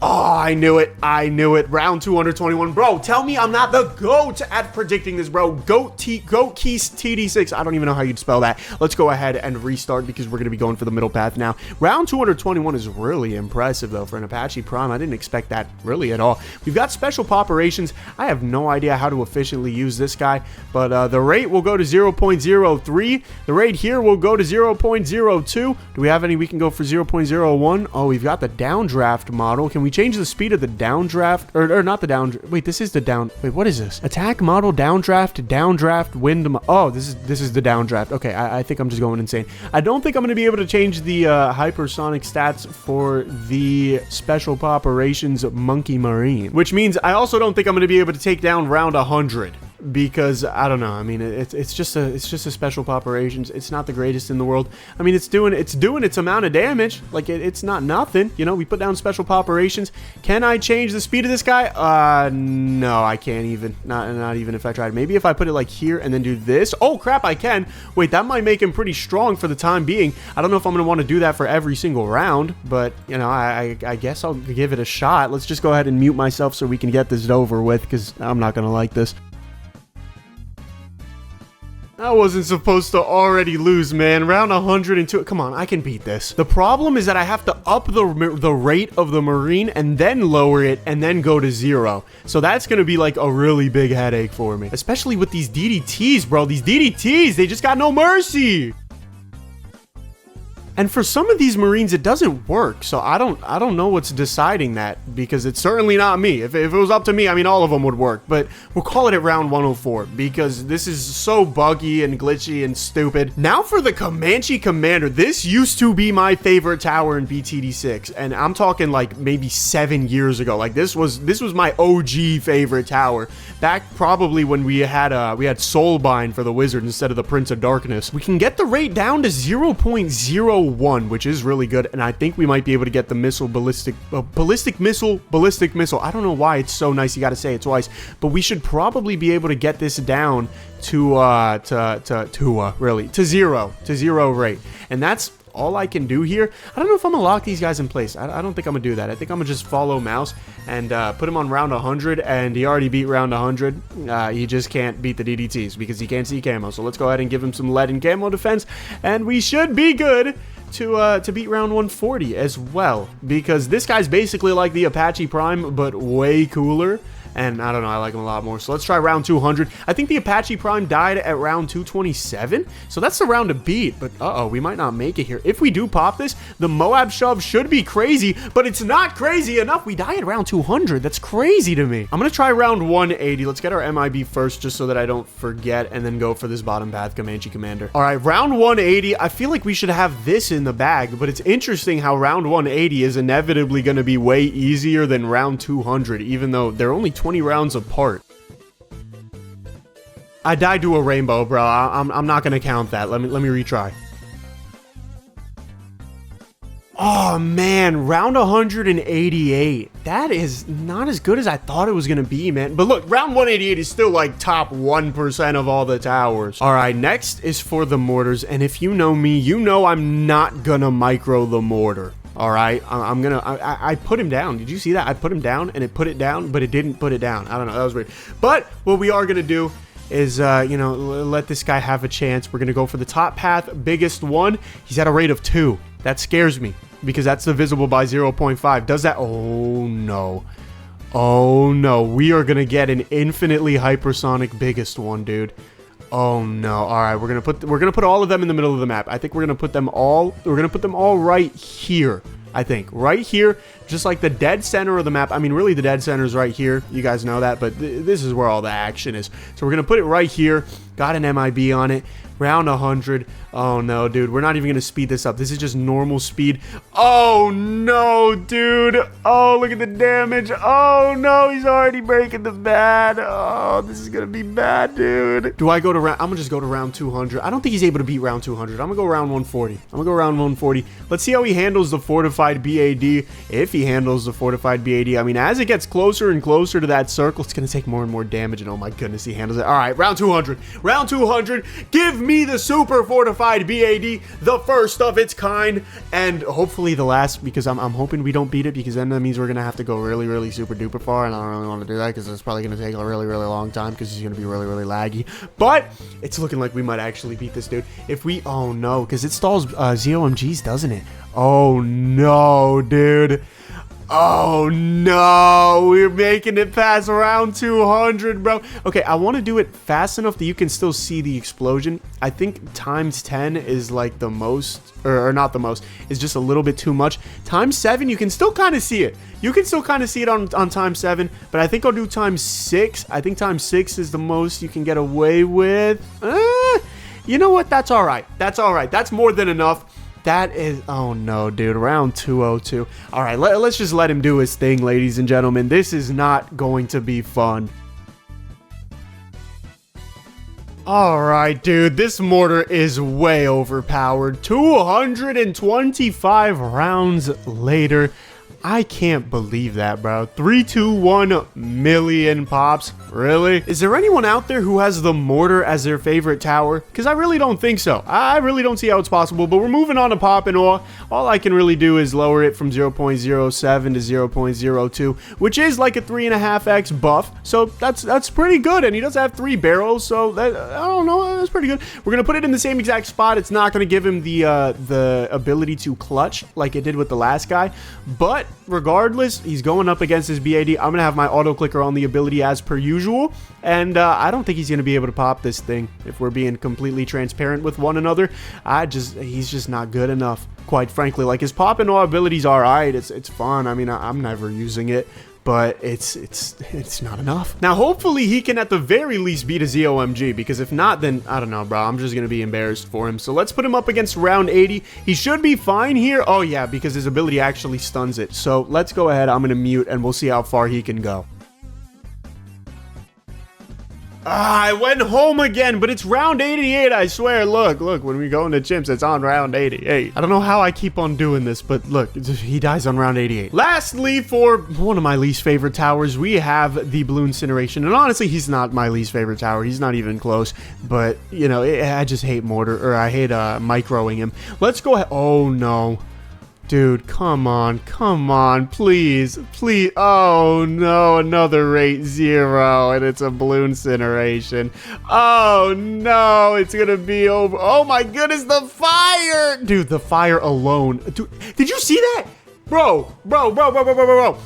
Oh, I knew it. I knew it. Round 221. Bro, tell me I'm not the GOAT at predicting this, bro. GOAT Keys TD6. I don't even know how you'd spell that. Let's go ahead and restart because we're going to be going for the middle path now. Round 221 is really impressive, though, for an Apache Prime. I didn't expect that really at all. We've got special operations. I have no idea how to efficiently use this guy, but the rate will go to 0.03. The rate here will go to 0.02. Do we have any we can go for 0.01? Oh, we've got the downdraft model. Can we change the speed of the downdraft? Or not the downdraft. Wait, this is the down. Wait, what is this? Attack model, downdraft, wind. Oh, this is the downdraft. Okay, I think I'm just going insane. I don't think I'm going to be able to change the hypersonic stats for the special operations monkey marine, which means I also don't think I'm going to be able to take down round 100. Because I don't know. I mean, it's just a special operations. It's not the greatest in the world. I mean, it's doing its amount of damage. Like it's not nothing. You know, we put down special operations. Can I change the speed of this guy? No, I can't even. Not even if I tried. Maybe if I put it like here and then do this. Oh crap, I can. Wait, that might make him pretty strong for the time being. I don't know if I'm gonna want to do that for every single round, but you know, I guess I'll give it a shot. Let's just go ahead and mute myself so we can get this over with because I'm not gonna like this. I wasn't supposed to already lose, man. Round 102. Come on, I can beat this. The problem is that I have to up the rate of the Marine and then lower it and then go to 0. So that's going to be like a really big headache for me. Especially with these DDTs, bro. These DDTs, they just got no mercy. And for some of these Marines, it doesn't work. So I don't know what's deciding that, because it's certainly not me. If it was up to me, I mean, all of them would work. But we'll call it at round 104 because this is so buggy and glitchy and stupid. Now for the Comanche Commander. This used to be my favorite tower in BTD6, and I'm talking like maybe 7 years ago. Like this was my OG favorite tower back probably when we had Soulbind for the Wizard instead of the Prince of Darkness. We can get the rate down to 0.01, which is really good, and I think we might be able to get the ballistic missile. I don't know why it's so nice, you gotta say it twice, but we should probably be able to get this down to zero rate, and that's all I can do here. I don't know if I'm gonna lock these guys in place. I don't think I'm gonna do that. I think I'm gonna just follow mouse and put him on round 100, and he already beat round 100. He just can't beat the DDTs because he can't see camo. So let's go ahead and give him some lead and camo defense, and we should be good to beat round 140 as well, because this guy's basically like the Apache Prime but way cooler. And I don't know, I like him a lot more. So let's try round 200. I think the Apache Prime died at round 227. So that's the round to beat. But uh-oh, we might not make it here. If we do pop this, the Moab shove should be crazy. But it's not crazy enough. We die at round 200. That's crazy to me. I'm going to try round 180. Let's get our MIB first just so that I don't forget. And then go for this bottom path Comanche Commander. All right, round 180. I feel like we should have this in the bag. But it's interesting how round 180 is inevitably going to be way easier than round 200. Even though they're only 20 rounds apart. I died to a rainbow, bro. I'm not gonna count that. Let me retry. Oh man, round 188. That is not as good as I thought it was gonna be, man. But look, round 188 is still like top 1% of all the towers. All right, next is for the mortars, and if you know me, you know I'm not gonna micro the mortar. All right, I put him down. Did you see that? I put him down and it put it down, but it didn't put it down. I don't know, that was weird. But what we are gonna do is, you know, let this guy have a chance. We're gonna go for the top path, biggest one. He's at a rate of 2. That scares me because that's divisible by 0.5. Does that? Oh no. Oh no, we are gonna get an infinitely hypersonic biggest one, dude. Oh no. All right, we're gonna put all of them in the middle of the map. I think we're gonna put them all right here. I think right here, just like the dead center of the map. I mean, really the dead center is right here. You guys know that, but this is where all the action is. So we're gonna put it right here. Got an MIB on it. Round 100. Oh no, dude. We're not even going to speed this up. This is just normal speed. Oh no, dude. Oh, look at the damage. Oh no, he's already breaking the bad. Oh, this is going to be bad, dude. Do I go to round? I'm going to just go to round 200. I don't think he's able to beat round 200. I'm going to go round 140. I'm going to go round 140. Let's see how he handles the fortified BAD. If he handles the fortified BAD. I mean, as it gets closer and closer to that circle, it's going to take more and more damage. And oh my goodness, he handles it. All right, round 200. Round 200. Give me the super fortified BAD, the first of its kind, and hopefully the last, because I'm hoping we don't beat it, because then that means we're gonna have to go really, really super duper far, and I don't really want to do that because it's probably gonna take a really, really long time because he's gonna be really, really laggy. But it's looking like we might actually beat this dude if we. Oh no, because it stalls ZOMGs, doesn't it? Oh no, dude. Oh no, we're making it past round 200, bro. Okay, I want to do it fast enough that you can still see the explosion. I think times 10 is like the most, or not the most, is just a little bit too much. Times 7, you can still kind of see it. You can still kind of see it on times 7, but I think I'll do times 6. I think times 6 is the most you can get away with. You know what? That's all right. That's all right. That's more than enough. That is, oh no, dude, round 202. All right, let's just let him do his thing, ladies and gentlemen. This is not going to be fun. All right, dude, this mortar is way overpowered. 225 rounds later. I can't believe that, bro. 321 million pops. Really? Is there anyone out there who has the mortar as their favorite tower? Because I really don't think so. I really don't see how it's possible, but we're moving on to pop and all. All I can really do is lower it from 0.07 to 0.02, which is like a 3.5x buff. So that's pretty good. And he does have 3 barrels, so that, I don't know, that's pretty good. We're going to put it in the same exact spot. It's not going to give him the ability to clutch like it did with the last guy, but regardless, he's going up against his BAD. I'm going to have my auto clicker on the ability as per usual. And I don't think he's going to be able to pop this thing. If we're being completely transparent with one another, he's just not good enough, quite frankly. Like, his pop and all abilities are alright. It's fun. I mean, I'm never using it, but it's not enough. Now, hopefully he can at the very least beat a ZOMG, because if not, then I don't know, bro. I'm just gonna be embarrassed for him. So let's put him up against round 80. He should be fine here. Oh yeah, because his ability actually stuns it. So let's go ahead. I'm gonna mute and we'll see how far he can go. I went home again, but it's round 88, I swear. Look, when we go into chimps, it's on round 88. I don't know how I keep on doing this, but look, he dies on round 88. Lastly, for one of my least favorite towers, we have the Blue Incineration. And honestly, he's not my least favorite tower. He's not even close. But, you know, I just hate I hate microing him. Let's go ahead. Oh, no. Dude, come on, please. Oh no, another rate 0, and it's a Blue Incineration. Oh no, it's gonna be over. Oh my goodness, the fire! Dude, the fire alone. Dude, did you see that? Bro, the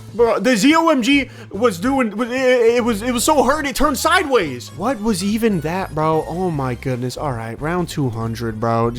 ZOMG was doing, it was so hurt it turned sideways. What was even that, bro? Oh my goodness. All right, round 200, bro.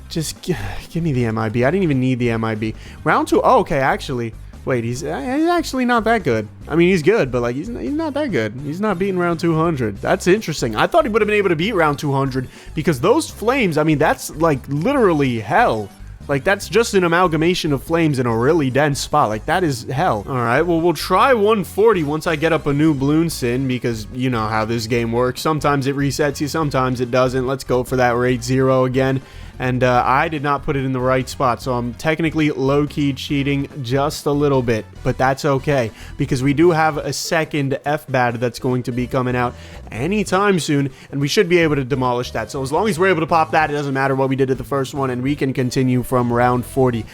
Just give me the MIB. I didn't even need the MIB. Round 2. Oh, okay, actually. Wait, he's actually not that good. I mean, he's good, but like he's not that good. He's not beating round 200. That's interesting. I thought he would have been able to beat round 200 because those flames, I mean, that's like literally hell. Like, that's just an amalgamation of flames in a really dense spot. Like, that is hell. All right, well, we'll try 140 once I get up a new Bloon Sin, because you know how this game works. Sometimes it resets you, sometimes it doesn't. Let's go for that rate 0 again. And I did not put it in the right spot, so I'm technically low-key cheating just a little bit, but that's okay, because we do have a second FBAD that's going to be coming out anytime soon, and we should be able to demolish that. So as long as we're able to pop that, it doesn't matter what we did at the first one, and we can continue from round 40,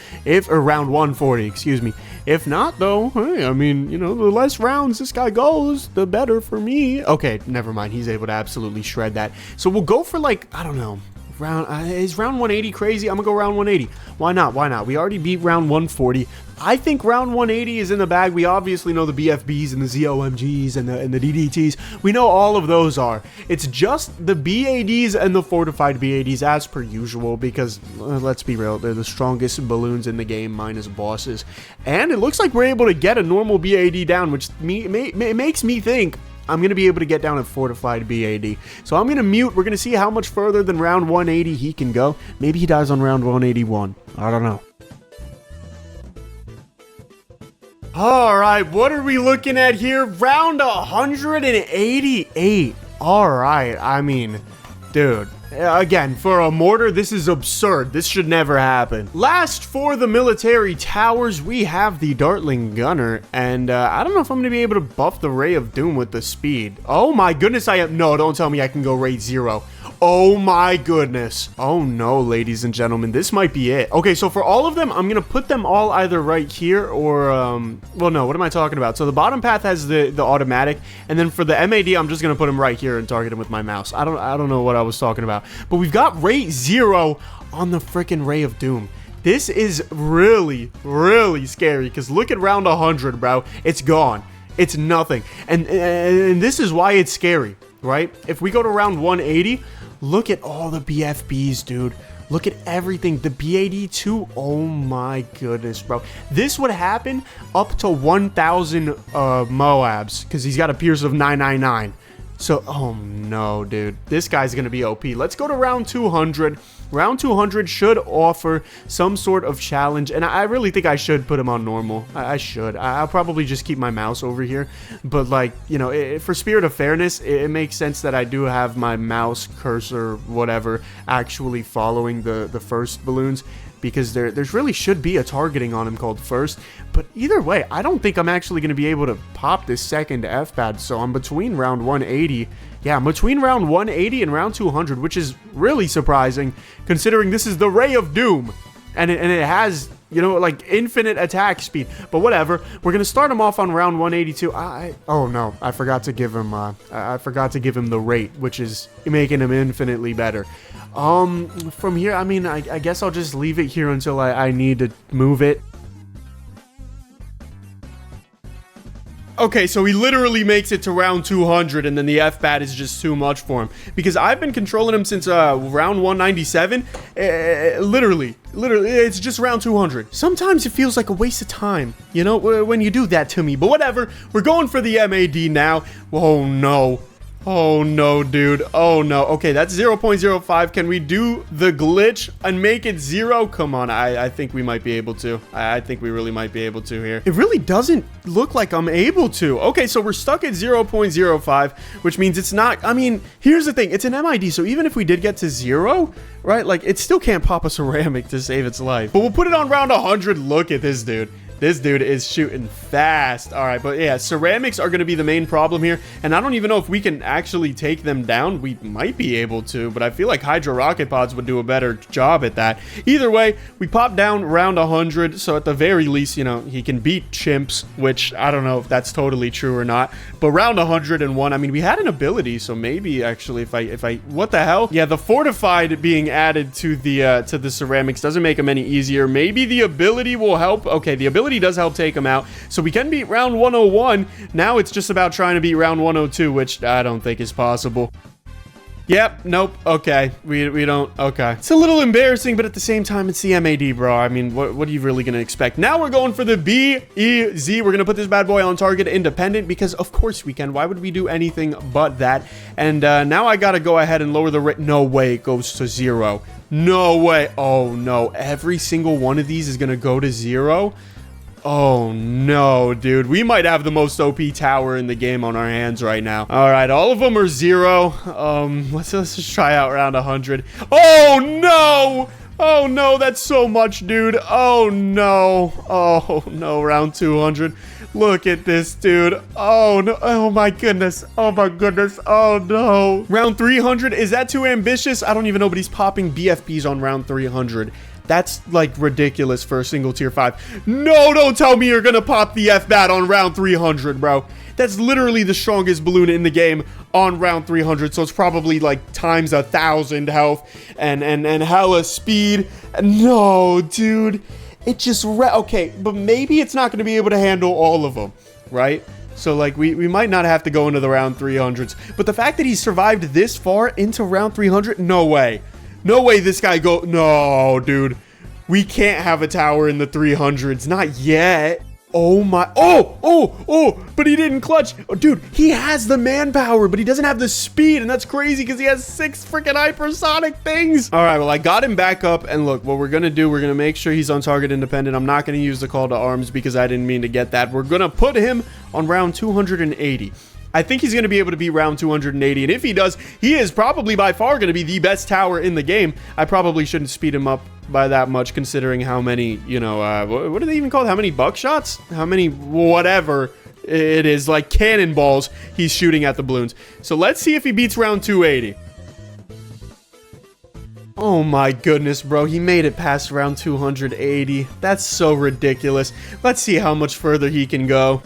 or round 140, excuse me. If not, though, hey, I mean, you know, the less rounds this guy goes, the better for me. Okay, never mind, he's able to absolutely shred that. So we'll go for, like, I don't know, is round 180 crazy? I'm gonna go round 180. Why not? We already beat round 140. I think round 180 is in the bag. We obviously know the BFBs and the ZOMGs and the DDTs. We know all of those are. It's just the BADs and the fortified BADs as per usual, because let's be real, they're the strongest balloons in the game minus bosses. And it looks like we're able to get a normal BAD down, which makes me think I'm going to be able to get down a fortified BAD. So I'm going to mute. We're going to see how much further than round 180 he can go. Maybe he dies on round 181. I don't know. All right, what are we looking at here? Round 188. All right, I mean, dude. Again, for a mortar, this is absurd. This should never happen. Last for the military towers, we have the Dartling Gunner, and I don't know if I'm going to be able to buff the Ray of Doom with the speed. Oh my goodness, no, don't tell me I can go rate 0. Oh my goodness. Oh no, ladies and gentlemen, this might be it. Okay, so for all of them, I'm gonna put them all either right here or, well, no, what am I talking about? So the bottom path has the automatic, and then for the MAD, I'm just gonna put him right here and target him with my mouse. I don't know what I was talking about, but we've got rate 0 on the freaking Ray of Doom. This is really, really scary, because look at round 100, bro. It's gone. It's nothing. And this is why it's scary, right? If we go to round 180, look at all the BFBs, dude. Look at everything. The BAD2, oh my goodness, bro. This would happen up to 1,000 Moabs, because he's got a Pierce of 999. So, oh no, dude. This guy's going to be OP. Let's go to round 200. Round 200 should offer some sort of challenge, and I really think I should put him on normal. I should. I'll probably just keep my mouse over here, but like, you know, for spirit of fairness, it makes sense that I do have my mouse cursor, whatever, actually following the first balloons, because there really should be a targeting on him called first. But either way, I don't think I'm actually going to be able to pop this second FBAD, so I'm between round 180. Yeah, I'm between round 180 and round 200, which is really surprising, considering this is the Ray of Doom, and it has, you know, like infinite attack speed. But whatever, we're gonna start him off on round 182. Oh no, I forgot to give him the rate, which is making him infinitely better. From here, I mean, I guess I'll just leave it here until I need to move it. Okay, so he literally makes it to round 200, and then the F-Bat is just too much for him. Because I've been controlling him since round 197. Literally, it's just round 200. Sometimes it feels like a waste of time, you know, when you do that to me. But whatever, we're going for the MAD now. Oh, no. Oh, no, dude. Oh, no. Okay, that's 0.05. Can we do the glitch and make it 0? Come on. I think we might be able to. I think we really might be able to here. It really doesn't look like I'm able to. Okay, so we're stuck at 0.05, which means it's not... I mean, here's the thing. It's an MID, so even if we did get to 0, right, like, it still can't pop a ceramic to save its life. But we'll put it on round 100. Look at this dude. This dude is shooting fast. All right, but yeah, ceramics are going to be the main problem here. And I don't even know if we can actually take them down. We might be able to, but I feel like Hydro Rocket Pods would do a better job at that. Either way, we pop down round 100. So at the very least, you know, he can beat chimps, which I don't know if that's totally true or not. But round 101, I mean, we had an ability. So maybe actually if I, what the hell? Yeah, the fortified being added to the ceramics doesn't make them any easier. Maybe the ability will help. Okay, the ability does help take him out, so we can beat round 101. Now it's just about trying to beat round 102, which I don't think is possible. Yep, nope, okay, we don't, okay. It's a little embarrassing, but at the same time, it's the MAD, bro. I mean, what are you really gonna expect? Now we're going for the BEZ. We're gonna put this bad boy on target independent, because of course we can. Why would we do anything but that? And now I gotta go ahead and lower the rate. No way it goes to 0. No way. Oh no, every single one of these is gonna go to 0. Oh no, dude. We might have the most OP tower in the game on our hands right now. All right, all of them are 0. Let's just try out round 100. Oh no! Oh no, that's so much, dude. Oh no. Oh no, round 200. Look at this, dude. Oh no. Oh my goodness. Oh my goodness. Oh no. Round 300. Is that too ambitious? I don't even know, but he's popping BFBs on round 300. That's like ridiculous for a single tier 5. No, don't tell me you're gonna pop the F-Bat on round 300, bro. That's literally the strongest balloon in the game on round 300. So it's probably like times 1,000 health and hella speed. No, dude. It just... Okay, but maybe it's not gonna be able to handle all of them, right? So, like, we might not have to go into the round 300s. But the fact that he survived this far into round 300, no way. No way this guy go... No, dude. We can't have a tower in the 300s. Not yet. Oh, my... Oh! But he didn't clutch. Oh, dude, he has the manpower, but he doesn't have the speed. And that's crazy because he has 6 freaking hypersonic things. All right, well, I got him back up. And look, what we're going to do, we're going to make sure he's on target independent. I'm not going to use the call to arms because I didn't mean to get that. We're going to put him on round 280. I think he's going to be able to beat round 280, and if he does, he is probably by far going to be the best tower in the game. I probably shouldn't speed him up by that much, considering how many, you know, what do they even call it? How many buckshots? How many whatever it is, like cannonballs he's shooting at the balloons. So let's see if he beats round 280. Oh my goodness, bro. He made it past round 280. That's so ridiculous. Let's see how much further he can go.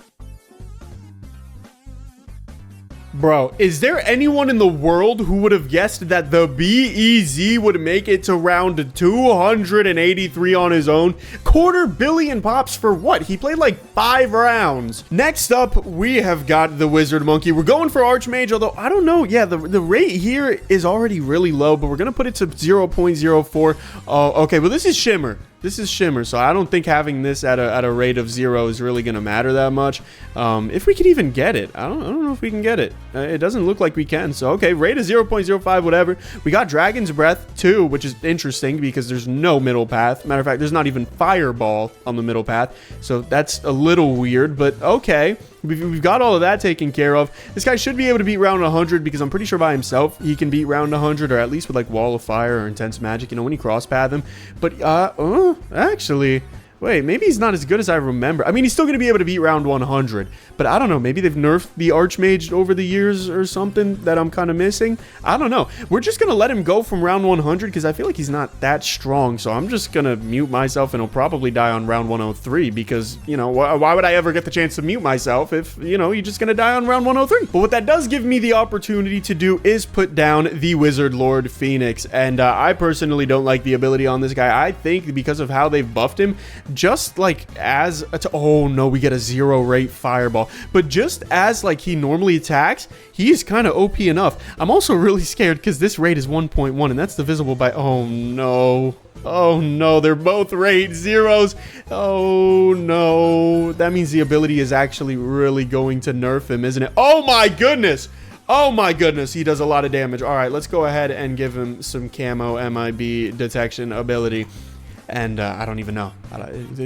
Bro, is there anyone in the world who would have guessed that the BEZ would make it to round 283 on his own? 250 million pops for what? He played like 5 rounds. Next up, we have got the Wizard Monkey. We're going for Archmage, although I don't know. Yeah, the rate here is already really low, but we're going to put it to 0.04. Oh, okay, well, this is Shimmer. This is Shimmer, so I don't think having this at a rate of 0 is really going to matter that much. If we can even get it. I don't know if we can get it. It doesn't look like we can. So, okay, rate is 0.05, whatever. We got Dragon's Breath, too, which is interesting because there's no middle path. Matter of fact, there's not even Fireball on the middle path. So that's a little weird, but okay. We've got all of that taken care of. This guy should be able to beat round 100 because I'm pretty sure by himself he can beat round 100, or at least with like Wall of Fire or Intense Magic, you know, when you cross path him. But actually, wait, maybe he's not as good as I remember. I mean, he's still going to be able to beat round 100, but I don't know. Maybe they've nerfed the Archmage over the years or something that I'm kind of missing. I don't know. We're just going to let him go from round 100 because I feel like he's not that strong. So I'm just going to mute myself, and he'll probably die on round 103 because, you know, why would I ever get the chance to mute myself if, you know, you're just going to die on round 103? But what that does give me the opportunity to do is put down the Wizard Lord Phoenix. And I personally don't like the ability on this guy. I think because of how they've buffed him, just like as oh no, we get a 0 rate fireball, but just as like he normally attacks, he is kind of OP enough. I'm also really scared because this rate is 1.1 and that's divisible by, oh no. Oh no, they're both rate 0s. Oh no, that means the ability is actually really going to nerf him, isn't it? Oh my goodness. Oh my goodness, he does a lot of damage. All right, let's go ahead and give him some camo MIB detection ability. And I don't even know.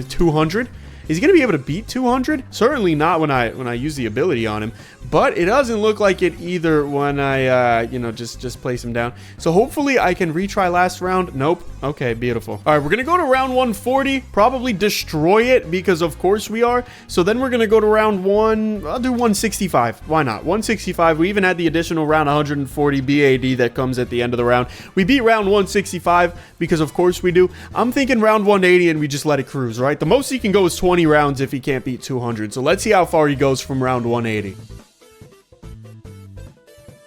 200? Is he going to be able to beat 200? Certainly not when I use the ability on him. But it doesn't look like it either when I, you know, just place him down. So hopefully I can retry last round. Nope. Okay, beautiful. All right, we're going to go to round 140. Probably destroy it because of course we are. So then we're going to go to round 1. I'll do 165. Why not? 165. We even had the additional round 140 BAD that comes at the end of the round. We beat round 165 because of course we do. I'm thinking round 180 and we just let it cruise, right? The most he can go is 20 rounds if he can't beat 200. So let's see how far he goes from round 180.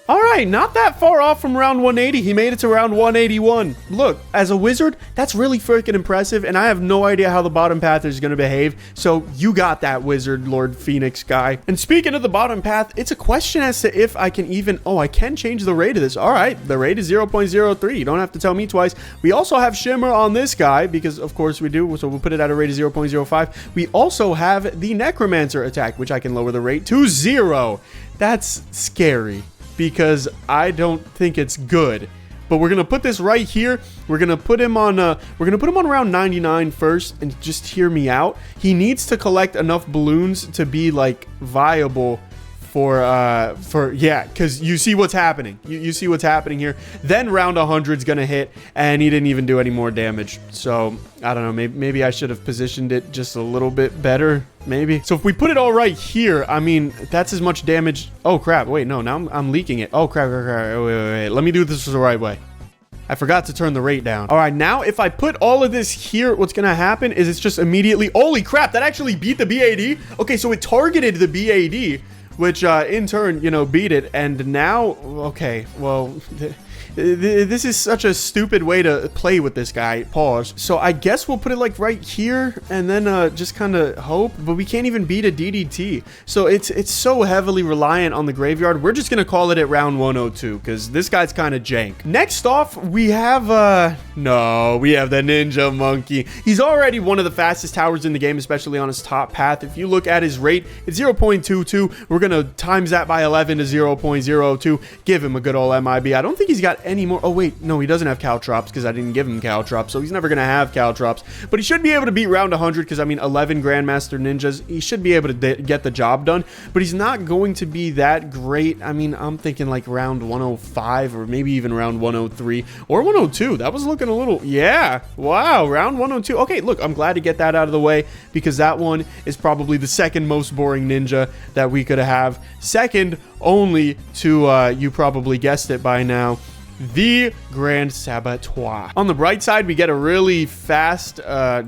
All right, not that far off from round 180. He made it to round 181. Look, as a wizard, that's really freaking impressive, and I have no idea how the bottom path is going to behave, so you got that, Wizard Lord Phoenix guy. And speaking of the bottom path, it's a question as to if I can even... Oh, I can change the rate of this. All right, the rate is 0.03. You don't have to tell me twice. We also have Shimmer on this guy, because of course we do, so we'll put it at a rate of 0.05. We also have the Necromancer attack, which I can lower the rate to 0. That's scary, because I don't think it's good. But we're gonna put this right here. We're gonna put him on around 99 first, and just hear me out. He needs to collect enough balloons to be like viable for yeah, because you see what's happening. You see what's happening here. Then round 100 is gonna hit, and he didn't even do any more damage. So I don't know, maybe I should have positioned it just a little bit better, maybe. So if we put it all right here, I mean, that's as much damage. Oh crap, wait, no, now I'm leaking it. Oh crap, wait, let me do this the right way. I forgot to turn the rate down. All right, now if I put all of this here, what's gonna happen is it's just immediately, holy crap, that actually beat the BAD. Okay, so it targeted the BAD, which in turn, you know, beat it. And now, okay, well, this is such a stupid way to play with this guy. Pause. So I guess we'll put it like right here and then just kind of hope, but we can't even beat a DDT. So it's so heavily reliant on the graveyard. We're just gonna call it at round 102 because this guy's kind of jank. Next off, we have we have the Ninja Monkey. He's already one of the fastest towers in the game, especially on his top path. If you look at his rate, it's 0.22. We're gonna times that by 11 to 0.02. Give him a good old MIB. I don't think he's got any more. Oh wait, no, he doesn't have Caltrops because I didn't give him Caltrops, so he's never gonna have Caltrops. But he should be able to beat round 100 because I mean 11 Grandmaster Ninjas. He should be able to get the job done, but he's not going to be that great. I mean, I'm thinking like round 105 or maybe even round 103 or 102. That was looking a little, yeah, wow, round 102. Okay, look, I'm glad to get that out of the way because that one is probably the second most boring ninja that we could have. Second only to you probably guessed it by now, the Grand Saboteur. On the bright side, we get a really fast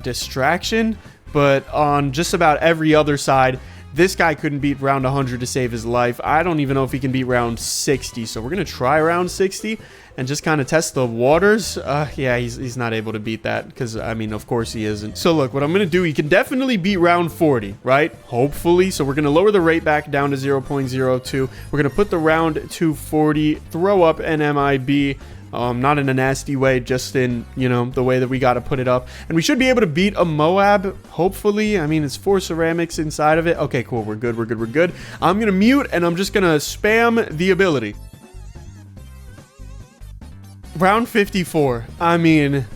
distraction, but on just about every other side, this guy couldn't beat round 100 to save his life. I don't even know if he can beat round 60, so we're gonna try round 60 and just kind of test the waters. Yeah, he's not able to beat that because, I mean, of course he isn't. So look, what I'm gonna do, he can definitely beat round 40, right? Hopefully. So we're gonna lower the rate back down to 0.02. We're gonna put the round to 40, throw up an MIB. Not in a nasty way, just in, you know, the way that we got to put it up. And we should be able to beat a Moab, hopefully. I mean, it's 4 ceramics inside of it. Okay, cool. We're good. We're good. We're good. I'm going to mute, and I'm just going to spam the ability. Round 54. I mean...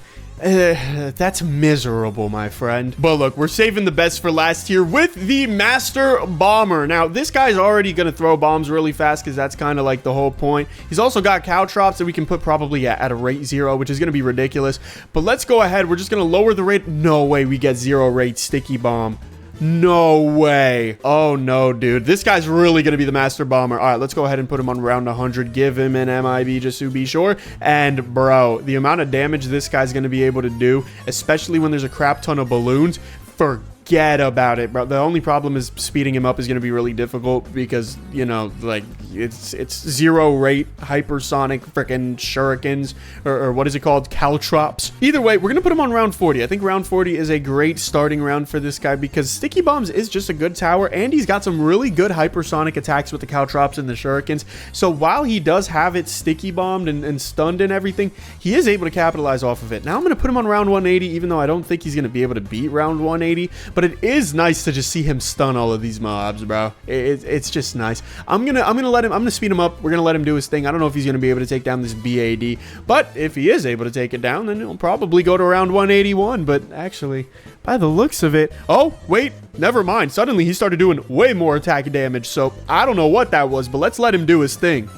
that's miserable, my friend. But look, we're saving the best for last here with the Master Bomber. Now, this guy's already going to throw bombs really fast because that's kind of like the whole point. He's also got Caltrops that we can put probably at a rate 0, which is going to be ridiculous. But let's go ahead. We're just going to lower the rate. No way we get 0 rate Sticky Bomb. No way. Oh no, dude. This guy's really going to be the Master Bomber. All right, let's go ahead and put him on round 100. Give him an MIB just to be sure. And bro, the amount of damage this guy's going to be able to do, especially when there's a crap ton of balloons, forget forget about it, bro. The only problem is speeding him up is going to be really difficult because, you know, like, it's 0 rate hypersonic freaking shurikens, or what is it called? Caltrops. Either way, we're going to put him on round 40. I think round 40 is a great starting round for this guy because Sticky Bombs is just a good tower, and he's got some really good hypersonic attacks with the Caltrops and the shurikens. So while he does have it sticky bombed and stunned and everything, he is able to capitalize off of it. Now I'm going to put him on round 180, even though I don't think he's going to be able to beat round 180, but it is nice to just see him stun all of these mobs, bro. It's just nice. I'm gonna speed him up. We're gonna let him do his thing. I don't know if he's gonna be able to take down this BAD, but if he is able to take it down, then he'll probably go to round 181. But actually, by the looks of it, oh wait, never mind. Suddenly he started doing way more attack damage, so I don't know what that was, but let's let him do his thing.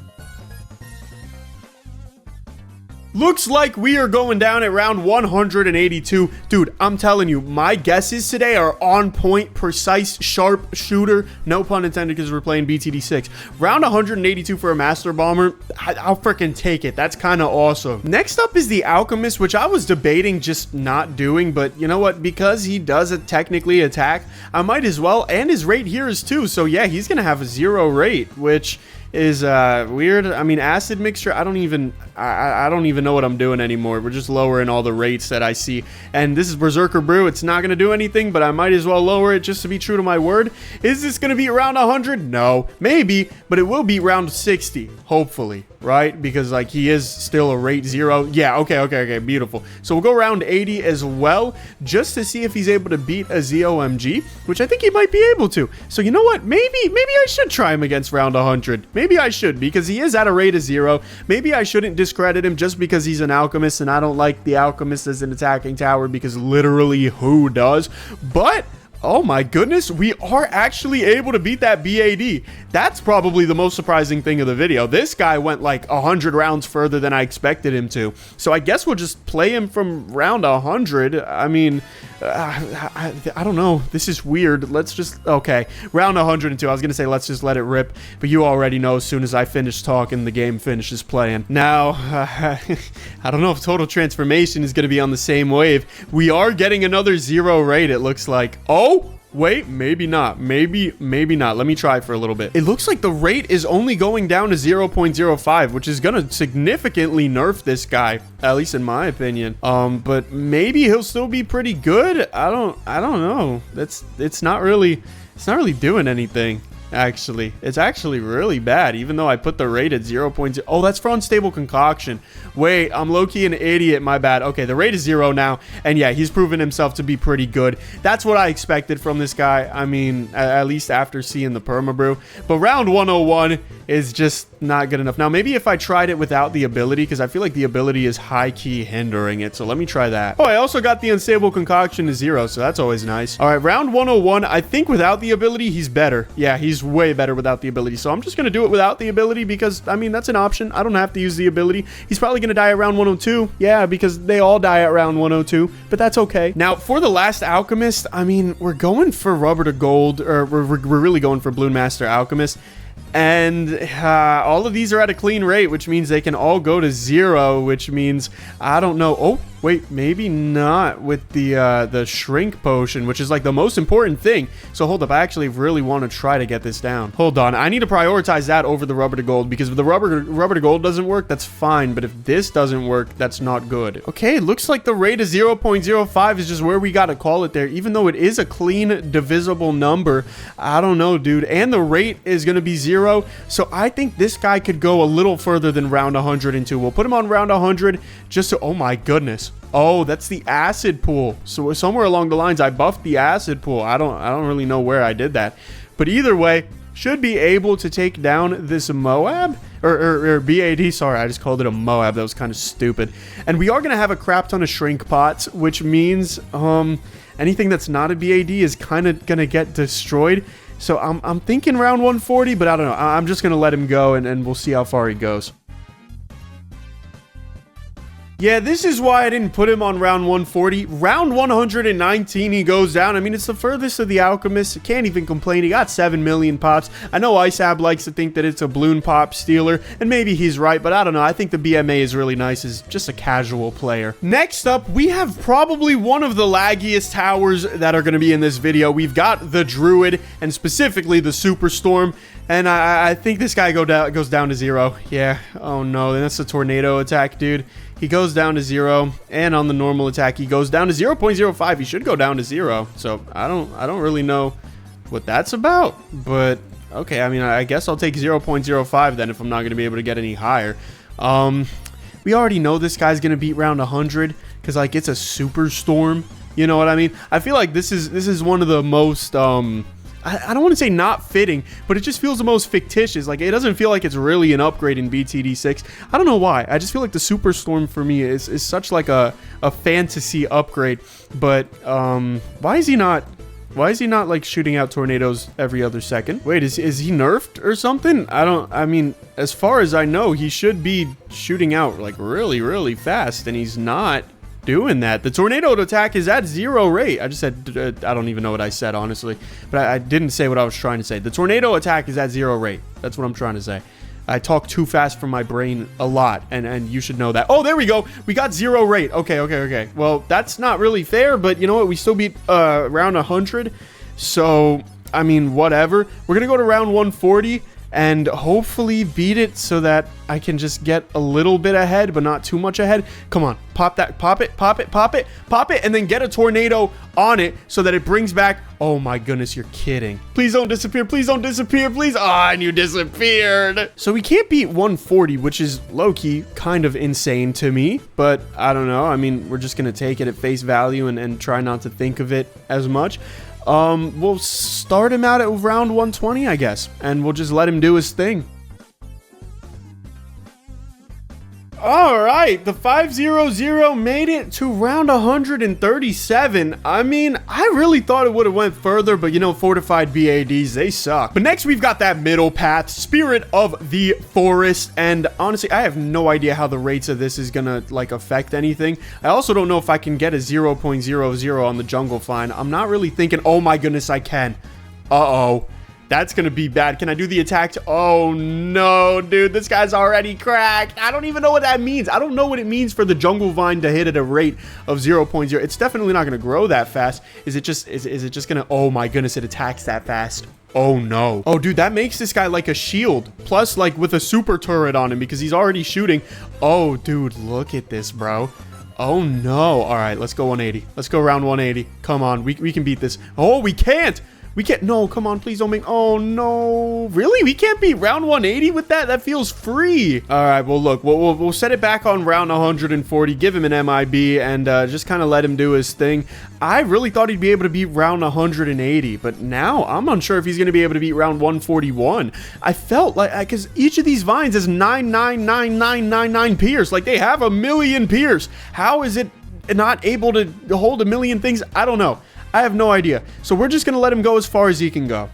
Looks like we are going down at round 182. Dude, I'm telling you, my guesses today are on point, precise, sharp shooter. No pun intended because we're playing BTD6. Round 182 for a Master Bomber. I'll freaking take it. That's kind of awesome. Next up is the Alchemist, which I was debating just not doing, but you know what? Because he does technically attack, I might as well. And his rate here is 2. So yeah, he's going to have a 0 rate, which is weird. I mean, acid mixture, I don't even know what I'm doing anymore. We're just lowering all the rates that I see. And this is Berserker Brew. It's not going to do anything, but I might as well lower it just to be true to my word. Is this going to be around 100? No. Maybe, but it will be round 60, hopefully, right? Because, like, he is still a rate 0. Yeah, okay, beautiful. So we'll go round 80 as well, just to see if he's able to beat a ZOMG, which I think he might be able to. So you know what? Maybe I should try him against round 100. Maybe I should, because he is at a rate of 0. Maybe I shouldn't discredit him just because he's an alchemist, and I don't like the alchemist as an attacking tower because literally who does? But oh my goodness, we are actually able to beat that BAD. That's probably the most surprising thing of the video. This guy went like 100 rounds further than I expected him to. So I guess we'll just play him from round 100. I mean, I don't know. This is weird. Let's just, okay. Round 102. I was going to say let's just let it rip. But you already know as soon as I finish talking, the game finishes playing. Now, I don't know if Total Transformation is going to be on the same wave. We are getting another 0 rate, it looks like. Oh! Wait, maybe not. Maybe not. Let me try for a little bit. It looks like the rate is only going down to 0.05, which is going to significantly nerf this guy, at least in my opinion. But maybe he'll still be pretty good. I don't know. It's not really doing anything. Actually, it's actually really bad, even though I put the rate at 0.0. Oh, that's for unstable concoction. Wait, I'm low-key an idiot. My bad. Okay, the rate is 0 now, and yeah, he's proven himself to be pretty good. That's what I expected from this guy. I mean, at least after seeing the permabrew. But round 101 is just not good enough. Now, maybe if I tried it without the ability, because I feel like the ability is high-key hindering it, so let me try that. Oh, I also got the unstable concoction to 0, so that's always nice. All right, round 101, I think without the ability, he's better. Yeah, he's way better without the ability, so I'm just going to do it without the ability because, I mean, that's an option. I don't have to use the ability. He's probably going to die at round 102. Yeah, because they all die at round 102, but that's okay. Now, for the last Alchemist, I mean, we're going for Rubber to Gold, or we're really going for Balloon Master Alchemist. And all of these are at a clean rate, which means they can all go to 0, which means, I don't know. Oh, wait, maybe not with the shrink potion, which is like the most important thing. So hold up, I actually really want to try to get this down. Hold on, I need to prioritize that over the Rubber to Gold, because if the rubber to Gold doesn't work, that's fine. But if this doesn't work, that's not good. Okay, looks like the rate of 0.05 is just where we got to call it there, even though it is a clean divisible number. I don't know, dude. And the rate is going to be 0. So I think this guy could go a little further than round 102. We'll put him on round 100 just to, oh my goodness. Oh, that's the acid pool. So somewhere along the lines, I buffed the acid pool. I don't really know where I did that. But either way, should be able to take down this Moab or BAD. Sorry, I just called it a Moab. That was kind of stupid. And we are going to have a crap ton of shrink pots, which means anything that's not a BAD is kind of going to get destroyed. So I'm thinking round 140, but I don't know. I'm just going to let him go, and we'll see how far he goes. Yeah, this is why I didn't put him on round 140. Round 119, he goes down. I mean, it's the furthest of the Alchemist. Can't even complain. He got 7 million pops. I know IceAb likes to think that it's a balloon pop stealer, and maybe he's right, but I don't know. I think the BMA is really nice as just a casual player. Next up, we have probably one of the laggiest towers that are going to be in this video. We've got the Druid, and specifically the Superstorm. And I think this guy goes down to 0. Yeah. Oh, no. That's a tornado attack, dude. He goes down to 0. And on the normal attack, he goes down to 0.05. He should go down to 0. So I don't really know what that's about. But, okay. I mean, I guess I'll take 0.05 then if I'm not going to be able to get any higher. We already know this guy's going to beat round 100. Because, like, it's a Superstorm. You know what I mean? I feel like this is one of the most... I don't want to say not fitting, but it just feels the most fictitious. Like, it doesn't feel like it's really an upgrade in BTD6. I don't know why. I just feel like the Superstorm for me is such like a fantasy upgrade. But why is he not like shooting out tornadoes every other second? Wait, is he nerfed or something? I mean, as far as I know, he should be shooting out like really, really fast, and he's not doing that. The tornado attack is at 0 rate. I just said, I don't even know what I said, honestly, but I didn't say what I was trying to say. The tornado attack is at 0 rate. That's what I'm trying to say. I talk too fast from my brain a lot, and you should know that. Oh, there we go. We got 0 rate. Okay. Well, that's not really fair, but you know what? We still beat round 100. So, I mean, whatever. We're going to go to round 140. And hopefully beat it so that I can just get a little bit ahead, but not too much ahead. Come on, pop that, pop it, and then get a tornado on it so that it brings back... Oh my goodness, you're kidding. Please don't disappear, please. Ah, and you disappeared. So we can't beat 140, which is low-key kind of insane to me, but I don't know. I mean, we're just gonna take it at face value and try not to think of it as much. We'll start him out at round 120, I guess, and we'll just let him do his thing. All right, the 500 made it to round 137. I mean, I really thought it would have went further, but you know, fortified BADs, they suck. But next we've got that middle path, Spirit of the Forest, and honestly, I have no idea how the rates of this is gonna like affect anything. I also don't know if I can get a 0.00 on the jungle find. I'm not really thinking, oh my goodness, I can. Uh-oh. That's going to be bad. Can I do the attack? Oh, no, dude. This guy's already cracked. I don't even know what that means. I don't know what it means for the jungle vine to hit at a rate of 0.0. It's definitely not going to grow that fast. Is it just going to... Oh, my goodness. It attacks that fast. Oh, no. Oh, dude, that makes this guy like a shield. Plus, like, with a super turret on him because he's already shooting. Oh, dude, look at this, bro. Oh, no. All right, let's go 180. Let's go round 180. Come on. We can beat this. Oh, we can't. We can't. No, come on, please don't make... Oh, no. Really? We can't beat round 180 with that? That feels free. All right, well, look. We'll set it back on round 140, give him an MIB, and just kind of let him do his thing. I really thought he'd be able to beat round 180, but now I'm unsure if he's going to be able to beat round 141. I felt like... Because each of these vines is 9999999 Pierce. Like, they have 1,000,000 Pierce. How is it not able to hold 1,000,000 things? I don't know. I have no idea. So we're just going to let him go as far as he can go.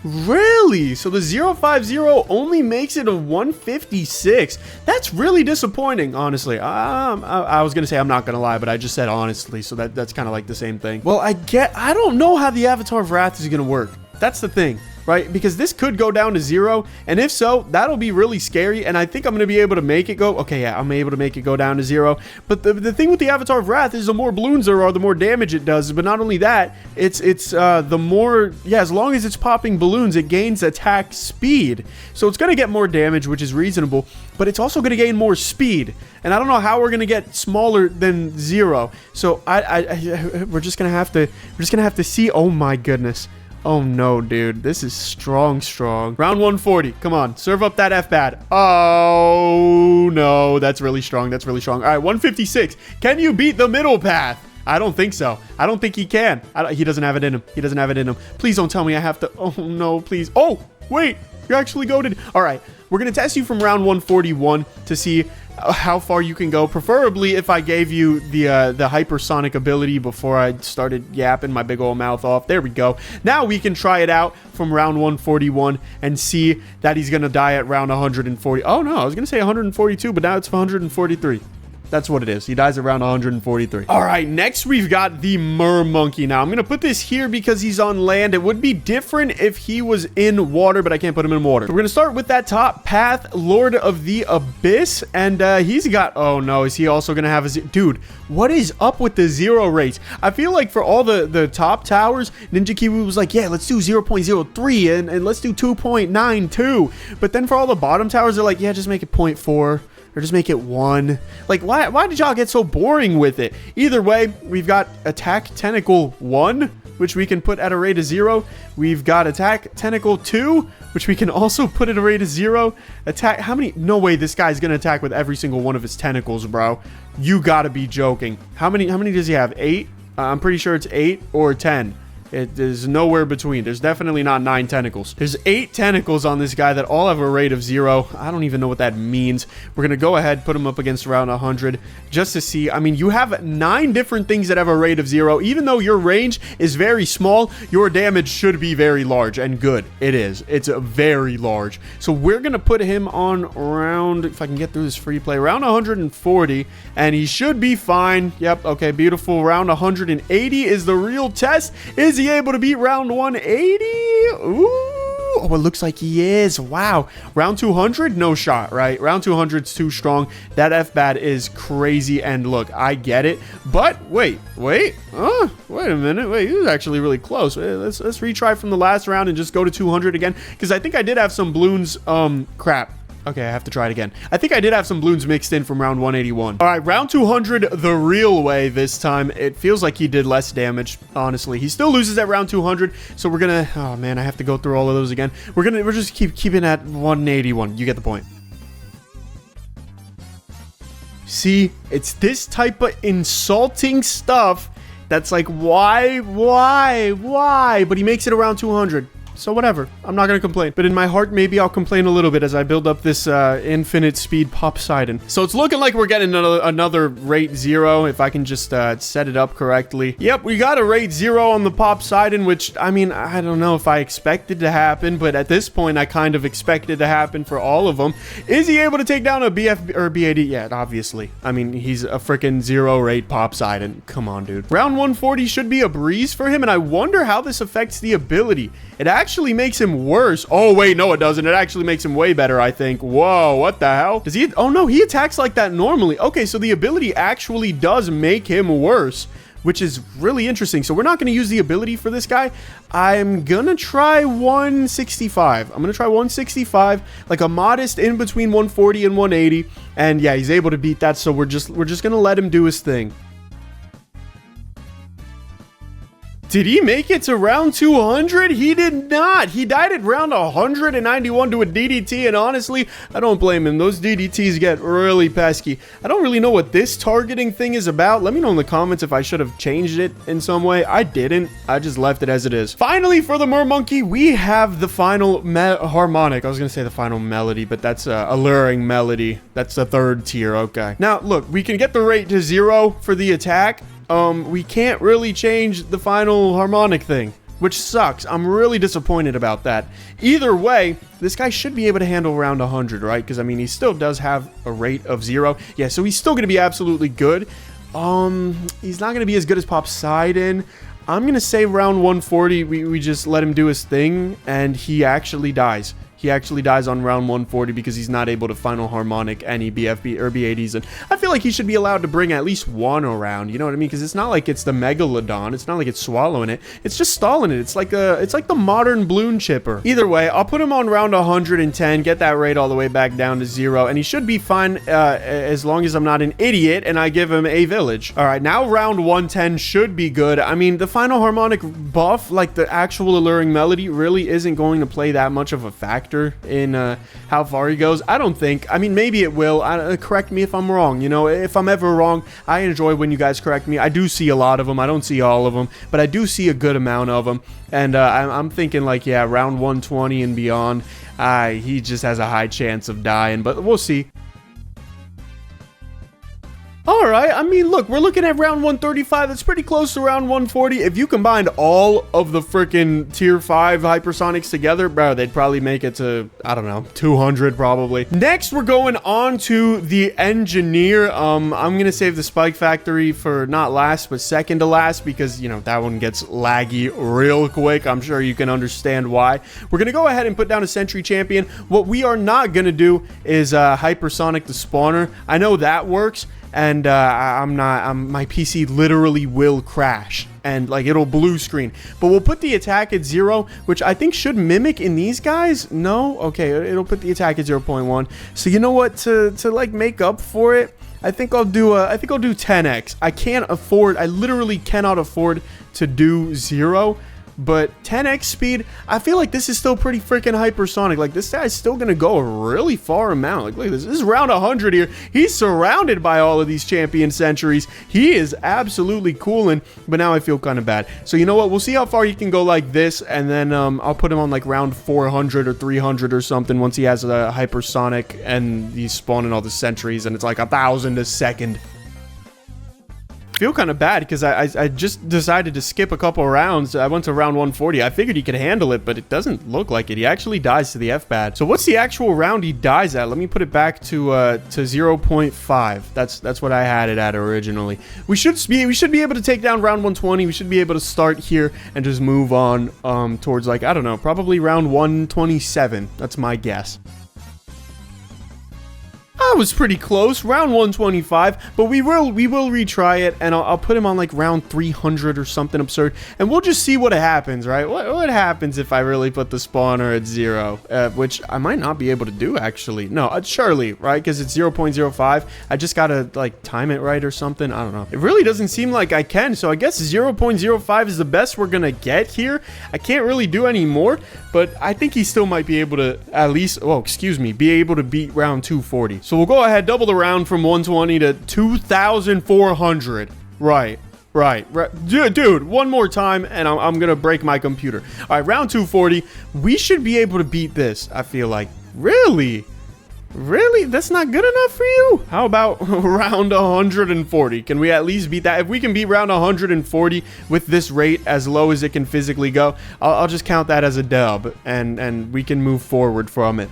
Really? So the 050 only makes it a 156. That's really disappointing, honestly. I was going to say I'm not going to lie, but I just said honestly. So that's kind of like the same thing. Well, I don't know how the Avatar of Wrath is going to work. That's the thing. Right? Because this could go down to 0. And if so, that'll be really scary. And I think I'm going to be able to make it go. Okay, yeah, I'm able to make it go down to 0. But the thing with the Avatar of Wrath is the more balloons there are, the more damage it does. But not only that, it's the more, yeah, as long as it's popping balloons, it gains attack speed. So it's going to get more damage, which is reasonable. But it's also going to gain more speed. And I don't know how we're going to get smaller than 0. So we're just going to have to see. Oh my goodness. Oh no, dude. This is strong. Round 140. Come on. Serve up that F-Bad. Oh, no. That's really strong. All right, 156. Can you beat the middle path? I don't think so. I don't think he can. He doesn't have it in him. Please don't tell me I have to... Oh, no, please. Oh, wait. You're actually goated. All right, we're going to test you from round 141 to see how far you can go. Preferably if I gave you the hypersonic ability before I started yapping my big old mouth off. There we go. Now we can try it out from round 141 and see that he's going to die at round 140. Oh, no, I was going to say 142, but now it's 143. That's what it is. He dies around 143. All right, next we've got the Mermonkey. Now, I'm going to put this here because he's on land. It would be different if he was in water, but I can't put him in water. So we're going to start with that top path, Lord of the Abyss. And he's got... Oh, no. Is he also going to have a... Dude, what is up with the 0 rates? I feel like for all the top towers, Ninja Kiwi was like, yeah, let's do 0.03 and let's do 2.92. But then for all the bottom towers, they're like, yeah, just make it 0.4. Or just make it 1. Like, why did y'all get so boring with it? Either way, we've got Attack Tentacle 1, which we can put at a rate of 0. We've got Attack Tentacle 2, which we can also put at a rate of 0. Attack... How many... No way this guy's gonna attack with every single one of his tentacles, bro. You gotta be joking. How many does he have? 8? I'm pretty sure it's 8 or 10. It is nowhere between. There's definitely not 9 tentacles. There's 8 tentacles on this guy that all have a rate of 0. I don't even know what that means. We're going to go ahead, put him up against around 100 just to see. I mean, you have 9 different things that have a rate of 0. Even though your range is very small, your damage should be very large and good. It is. It's very large. So we're going to put him on around, if I can get through this free play, around 140, and he should be fine. Yep. Okay. Beautiful. Round 180 is the real test. Is he able to beat round 180? Ooh. Oh, it looks like he is. Wow. Round 200? No shot, right? Round 200 is too strong. That F-bat is crazy. And look, I get it. But wait. Wait a minute. Wait, he was actually really close. Let's retry from the last round and just go to 200 again. Because I think I did have some balloons. Crap. Okay, I have to try it again. I think I did have some balloons mixed in from round 181. All right, round 200 the real way this time. It feels like he did less damage, honestly. He still loses at round 200, so we're gonna... Oh, man, I have to go through all of those again. We're just keeping at 181. You get the point. See, it's this type of insulting stuff that's like, why? But he makes it around 200. So whatever, I'm not gonna complain. But in my heart, maybe I'll complain a little bit as I build up this infinite speed Poseidon. So it's looking like we're getting another rate 0, if I can just set it up correctly. Yep, we got a rate 0 on the Poseidon, which, I mean, I don't know if I expected to happen, but at this point, I kind of expected to happen for all of them. Is he able to take down a BF or BAD? Yeah, obviously. I mean, he's a freaking 0 rate Poseidon. Come on, dude. Round 140 should be a breeze for him, and I wonder how this affects the ability. It actually makes him worse. Oh, wait, no, it doesn't. It actually makes him way better, I think. Whoa, what the hell? Does he... Oh, no, he attacks like that normally. Okay, so the ability actually does make him worse, which is really interesting. So we're not going to use the ability for this guy. I'm going to try 165. I'm going to try 165, like a modest in between 140 and 180. And yeah, he's able to beat that, so we're just going to let him do his thing. Did he make it to round 200? He did not. He died at round 191 to a DDT, and honestly, I don't blame him. Those DDTs get really pesky. I don't really know what this targeting thing is about. Let me know in the comments if I should have changed it in some way. I didn't. I just left it as it is. Finally, for the Mermonkey, we have the final harmonic. I was going to say the final melody, but that's alluring melody. That's the 3rd tier. Okay. Now, look, we can get the rate to 0 for the attack. We can't really change the final harmonic thing, which sucks. I'm really disappointed about that. Either way, this guy should be able to handle around 100, right? Because, I mean, he still does have a rate of 0. Yeah, so he's still going to be absolutely good. He's not going to be as good as Poseidon. I'm going to say around 140, we just let him do his thing, and he actually dies. He actually dies on round 140 because he's not able to final harmonic any BFB or BADs. And I feel like he should be allowed to bring at least one around. You know what I mean? Because it's not like it's the Megalodon. It's not like it's swallowing it. It's just stalling it. It's like the modern balloon chipper. Either way, I'll put him on round 110, get that rate all the way back down to 0. And he should be fine as long as I'm not an idiot and I give him a village. All right, now round 110 should be good. I mean, the final harmonic buff, like the actual alluring melody, really isn't going to play that much of a factor in how far he goes. I don't think. I mean, maybe it will. Correct me if I'm wrong. You know, if I'm ever wrong, I enjoy when you guys correct me. I do see a lot of them. I don't see all of them, but I do see a good amount of them. And I'm thinking like, yeah, round 120 and beyond. he just has a high chance of dying, but we'll see. Alright, I mean, look, we're looking at round 135. That's pretty close to round 140. If you combined all of the freaking tier 5 hypersonics together, bro, they'd probably make it to, I don't know, 200 probably. Next, we're going on to the engineer. I'm gonna save the spike factory for not last, but second to last, because, you know, that one gets laggy real quick. I'm sure you can understand why. We're gonna go ahead and put down a sentry champion. What we are not gonna do is Hypersonic the spawner. I know that works. And my PC literally will crash and like it'll blue screen, but we'll put the attack at 0, which I think should mimic in these guys. No, okay, it'll put the attack at 0.1. So you know what, to like make up for it, I think I'll do 10x. I literally cannot afford to do 0. But 10x speed, I feel like this is still pretty freaking hypersonic. Like, this guy's still gonna go a really far amount. Like, look at this. This is round 100 here. He's surrounded by all of these champion sentries. He is absolutely cooling, but now I feel kind of bad. So, you know what? We'll see how far he can go like this, and then I'll put him on, like, round 400 or 300 or something once he has a hypersonic, and he's spawning all the sentries, and it's like 1,000 a second. Feel kind of bad because I just decided to skip a couple rounds. I went to round 140. I figured he could handle it, but it doesn't look like it. He actually dies to the F-pad. So what's the actual round he dies at? Let me put it back to 0.5. That's what I had it at originally. We should be able to take down round 120. We should be able to start here and just move on towards, like, I don't know, probably round 127. That's my guess. I was pretty close, round 125, but we will retry it, and I'll put him on like round 300 or something absurd, and we'll just see what happens, right? What happens if I really put the spawner at 0, which I might not be able to do, actually. No, surely, right? Because it's 0.05. I just gotta like time it right or something. I don't know. It really doesn't seem like I can, so I guess 0.05 is the best we're gonna get here. I can't really do any more, but I think he still might be able to at least, oh, excuse me, be able to beat round 240. So we'll go ahead, double the round from 120 to 2,400. Right. Dude, one more time, and I'm gonna break my computer. All right, round 240. We should be able to beat this, I feel like. Really? That's not good enough for you? How about round 140? Can we at least beat that? If we can beat round 140 with this rate as low as it can physically go, I'll just count that as a dub, and we can move forward from it.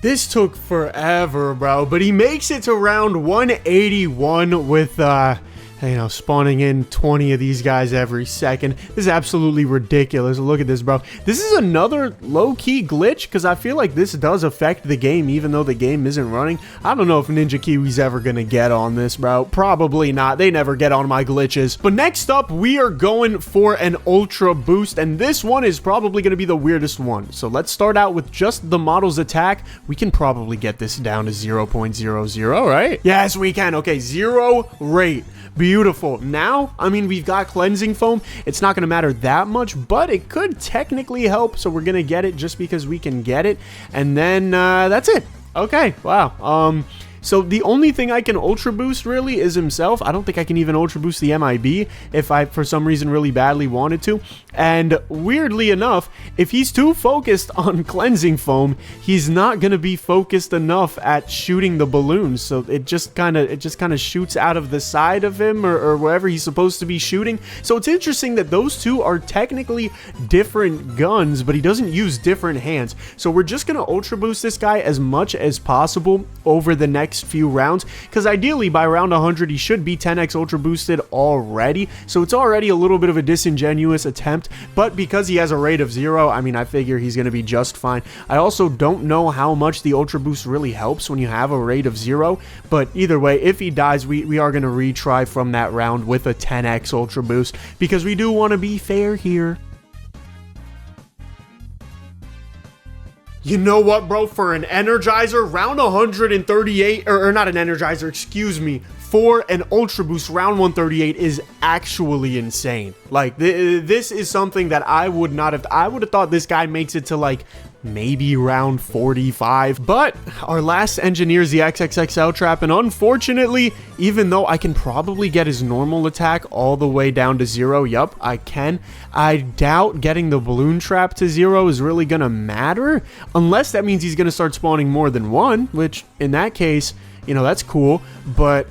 This took forever, bro, but he makes it to round 181 with, you know, spawning in 20 of these guys every second. This is absolutely ridiculous. Look at this, bro. This is another low-key glitch, because I feel like this does affect the game, even though the game isn't running. I don't know if Ninja Kiwi's ever gonna get on this, bro. Probably not. They never get on my glitches. But next up, we are going for an Ultra Boost, and this one is probably gonna be the weirdest one. So let's start out with just the model's attack. We can probably get this down to 0.00, right? Yes, we can. Okay, 0 rate. Beautiful. Now, I mean, we've got cleansing foam. It's not going to matter that much, but it could technically help. So we're going to get it just because we can get it. And then that's it. Okay. Wow. So the only thing I can Ultra Boost really is himself. I don't think I can even Ultra Boost the MIB if I, for some reason, really badly wanted to. And weirdly enough, if he's too focused on cleansing foam, he's not going to be focused enough at shooting the balloons. So it just kind of shoots out of the side of him or wherever he's supposed to be shooting. So it's interesting that those two are technically different guns, but he doesn't use different hands. So we're just going to Ultra Boost this guy as much as possible over the next few rounds, because ideally by round 100 he should be 10x Ultra Boosted already. So it's already a little bit of a disingenuous attempt, but because he has a rate of 0, I mean, I figure he's going to be just fine. I also don't know how much the Ultra Boost really helps when you have a rate of 0, but either way, if he dies, we are going to retry from that round with a 10x Ultra Boost, because we do want to be fair here. You know what, bro? For an Energizer, round 138, or not an Energizer, excuse me, for an Ultra Boost, round 138 is actually insane. Like, this is something that I would have thought this guy makes it to, like, maybe round 45. But our last engineer is the XXXL trap, and unfortunately, even though I can probably get his normal attack all the way down to 0, yup, I can, I doubt getting the balloon trap to 0 is really gonna matter, unless that means he's gonna start spawning more than one, which in that case, you know, that's cool. But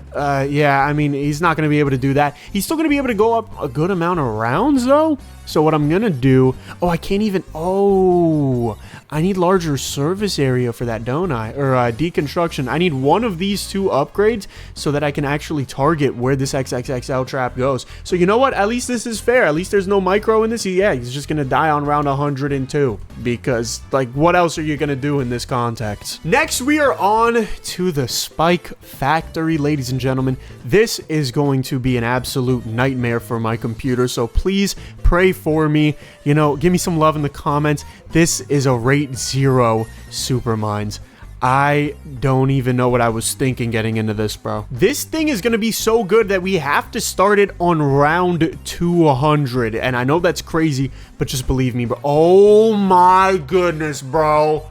yeah, I mean, he's not going to be able to do that. He's still going to be able to go up a good amount of rounds, though. So what I'm going to do... Oh, I can't even... Oh, I need larger surface area for that, don't I? Or deconstruction. I need one of these two upgrades so that I can actually target where this XXXL trap goes. So you know what? At least this is fair. At least there's no micro in this. Yeah, he's just going to die on round 102. Because, like, what else are you going to do in this context? Next, we are on to the Spike Factory, ladies and gentlemen. This is going to be an absolute nightmare for my computer. So please pray for me. You know, give me some love in the comments. This is a rate 0 Supermines. I don't even know what I was thinking getting into this, bro. This thing is going to be so good that we have to start it on round 200. And I know that's crazy, but just believe me, bro. Oh my goodness, bro.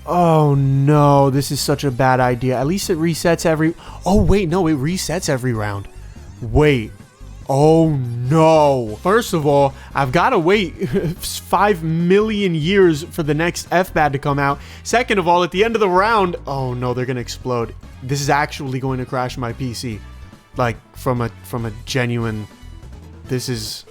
Oh no, this is such a bad idea. At least it resets every... Oh wait, no, it resets every round. Wait. Oh no. First of all, I've got to wait 5 million years for the next FBAD to come out. Second of all, at the end of the round... Oh no, they're going to explode. This is actually going to crash my PC. Like, from a genuine... This is...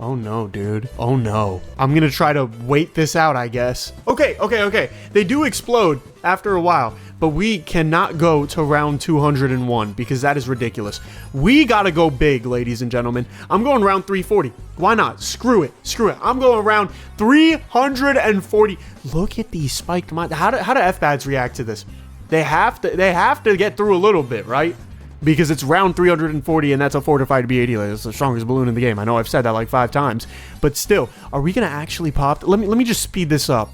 Oh no, dude. Oh no. I'm gonna try to wait this out, I guess. Okay. They do explode after a while, but we cannot go to round 201 because that is ridiculous. We gotta go big, ladies and gentlemen. I'm going round 340. Why not? Screw it. I'm going around 340. Look at these spiked mines. How do FBADs react to this? They have to get through a little bit, right? Because it's round 340 and that's a fortified B80. Like, it's the strongest balloon in the game. I know I've said that like 5 times, but still, are we gonna actually pop? Let me just speed this up.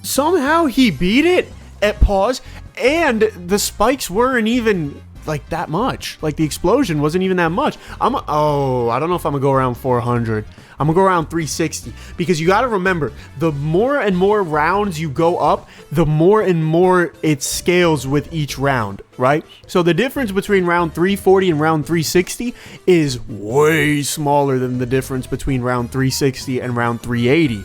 Somehow he beat it at pause, and the spikes weren't even like that much. Like the explosion wasn't even that much. Oh, I don't know if I'm gonna go around 400. I'm gonna go around 360 because you got to remember, the more and more rounds you go up, the more and more it scales with each round, right? So the difference between round 340 and round 360 is way smaller than the difference between round 360 and round 380.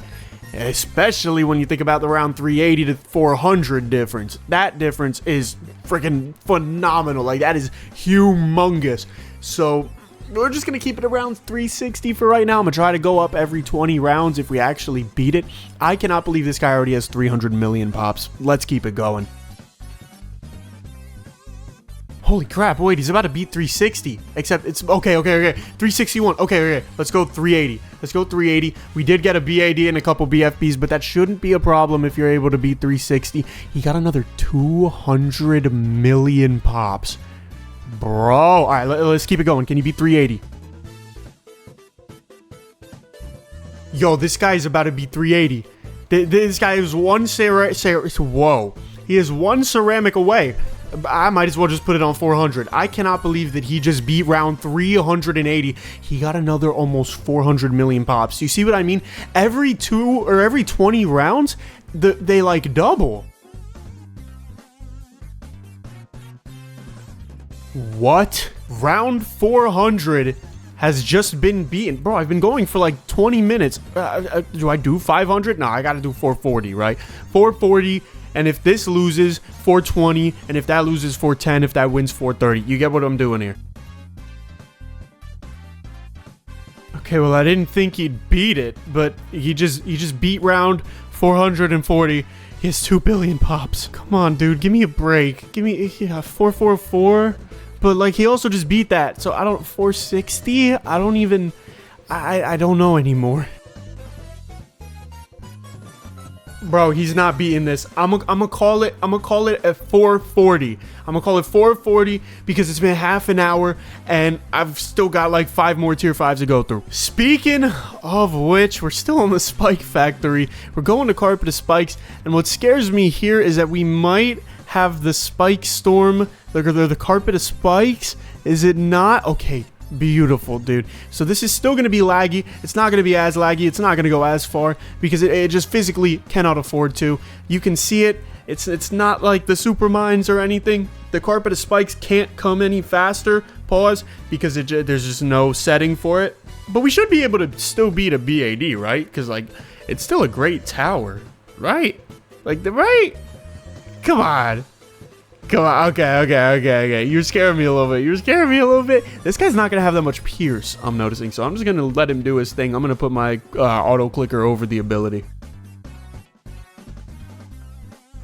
Especially when you think about the round 380 to 400 difference. That difference is freaking phenomenal. Like, that is humongous. So we're just going to keep it around 360 for right now. I'm going to try to go up every 20 rounds if we actually beat it. I cannot believe this guy already has 300 million pops. Let's keep it going. Holy crap, wait, he's about to beat 360. Except it's... Okay. 361. Okay. Let's go 380. We did get a BAD and a couple BFBs, but that shouldn't be a problem if you're able to beat 360. He got another 200 million pops. Bro. All right, let's keep it going. Can you beat 380? Yo, this guy is about to beat 380. This guy is one whoa. He is one ceramic away. I might as well just put it on 400. I cannot believe that he just beat round 380. He got another almost 400 million pops. You see what I mean? Every 2 or every 20 rounds, they like double. What? Round 400 has just been beaten. Bro, I've been going for like 20 minutes. Do I do 500? No, I gotta do 440, right? 440. And if this loses, 420. And if that loses, 410. If that wins, 430. You get what I'm doing here? Okay, well, I didn't think he'd beat it, but he just beat round 440. He has 2 billion pops. Come on, dude. Give me a break. Give me 444. But, like, he also just beat that. So, I don't... 460? I don't even... I don't know anymore. Bro, he's not beating this. I'm gonna call it at 440. I'm gonna call it 440 because it's been half an hour and I've still got like 5 more tier 5s to go through. Speaking of which, we're still on the Spike Factory. We're going to Carpet of Spikes, and what scares me here is that we might have the Spike Storm, the Carpet of Spikes. Is it not? Okay, Beautiful, dude. So this is still going to be laggy. It's not going to be as laggy. It's not going to go as far because it just physically cannot afford to. You can see it. It's not like the super mines or anything. The carpet of spikes can't come any faster. Pause. Because there's just no setting for it. But we should be able to still beat a BAD, right? Because, like, it's still a great tower, right? Like, right? Come on. Come on. Okay. You're scaring me a little bit. This guy's not going to have that much pierce, I'm noticing. So I'm just going to let him do his thing. I'm going to put my auto clicker over the ability.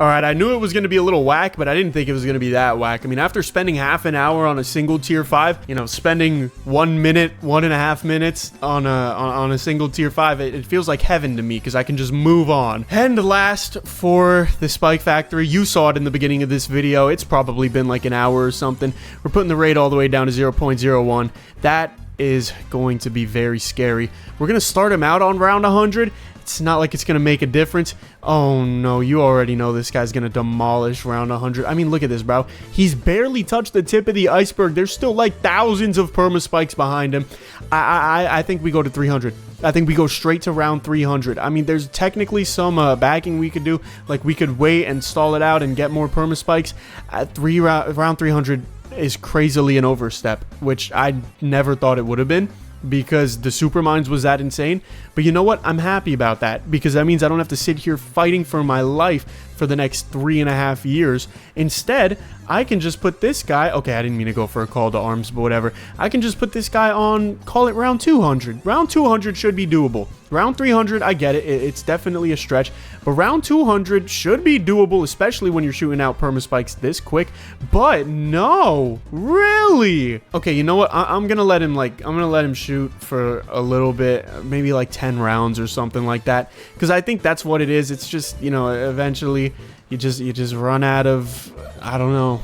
Alright, I knew it was going to be a little whack, but I didn't think it was going to be that whack. I mean, after spending half an hour on a single tier 5, you know, spending 1 minute, 1.5 minutes on a single tier 5, it feels like heaven to me because I can just move on. And last for the Spike Factory, you saw it in the beginning of this video. It's probably been like an hour or something. We're putting the rate all the way down to 0.01. That is going to be very scary. We're going to start him out on round 100. It's not like it's going to make a difference. Oh, no. You already know this guy's going to demolish round 100. I mean, look at this, bro. He's barely touched the tip of the iceberg. There's still, like, thousands of perma spikes behind him. I think we go to 300. I think we go straight to round 300. I mean, there's technically some backing we could do. Like, we could wait and stall it out and get more perma spikes. At round 300 is crazily an overstep, which I never thought it would have been, because the super mines was that insane. But you know what? I'm happy about that, because that means I don't have to sit here fighting for my life for the next 3.5 years. Instead, I can just put this guy, okay, I didn't mean to go for a call to arms, but whatever. I can just put this guy on, call it round 200. Round 200 should be doable. Round 300, I get it. It's definitely a stretch, but round 200 should be doable, especially when you're shooting out perma spikes this quick. But no, really? Okay, you know what? I'm gonna let him shoot for a little bit, maybe like 10 rounds or something like that, because I think that's what it is. It's just, you know, eventually you just run out of, I don't know.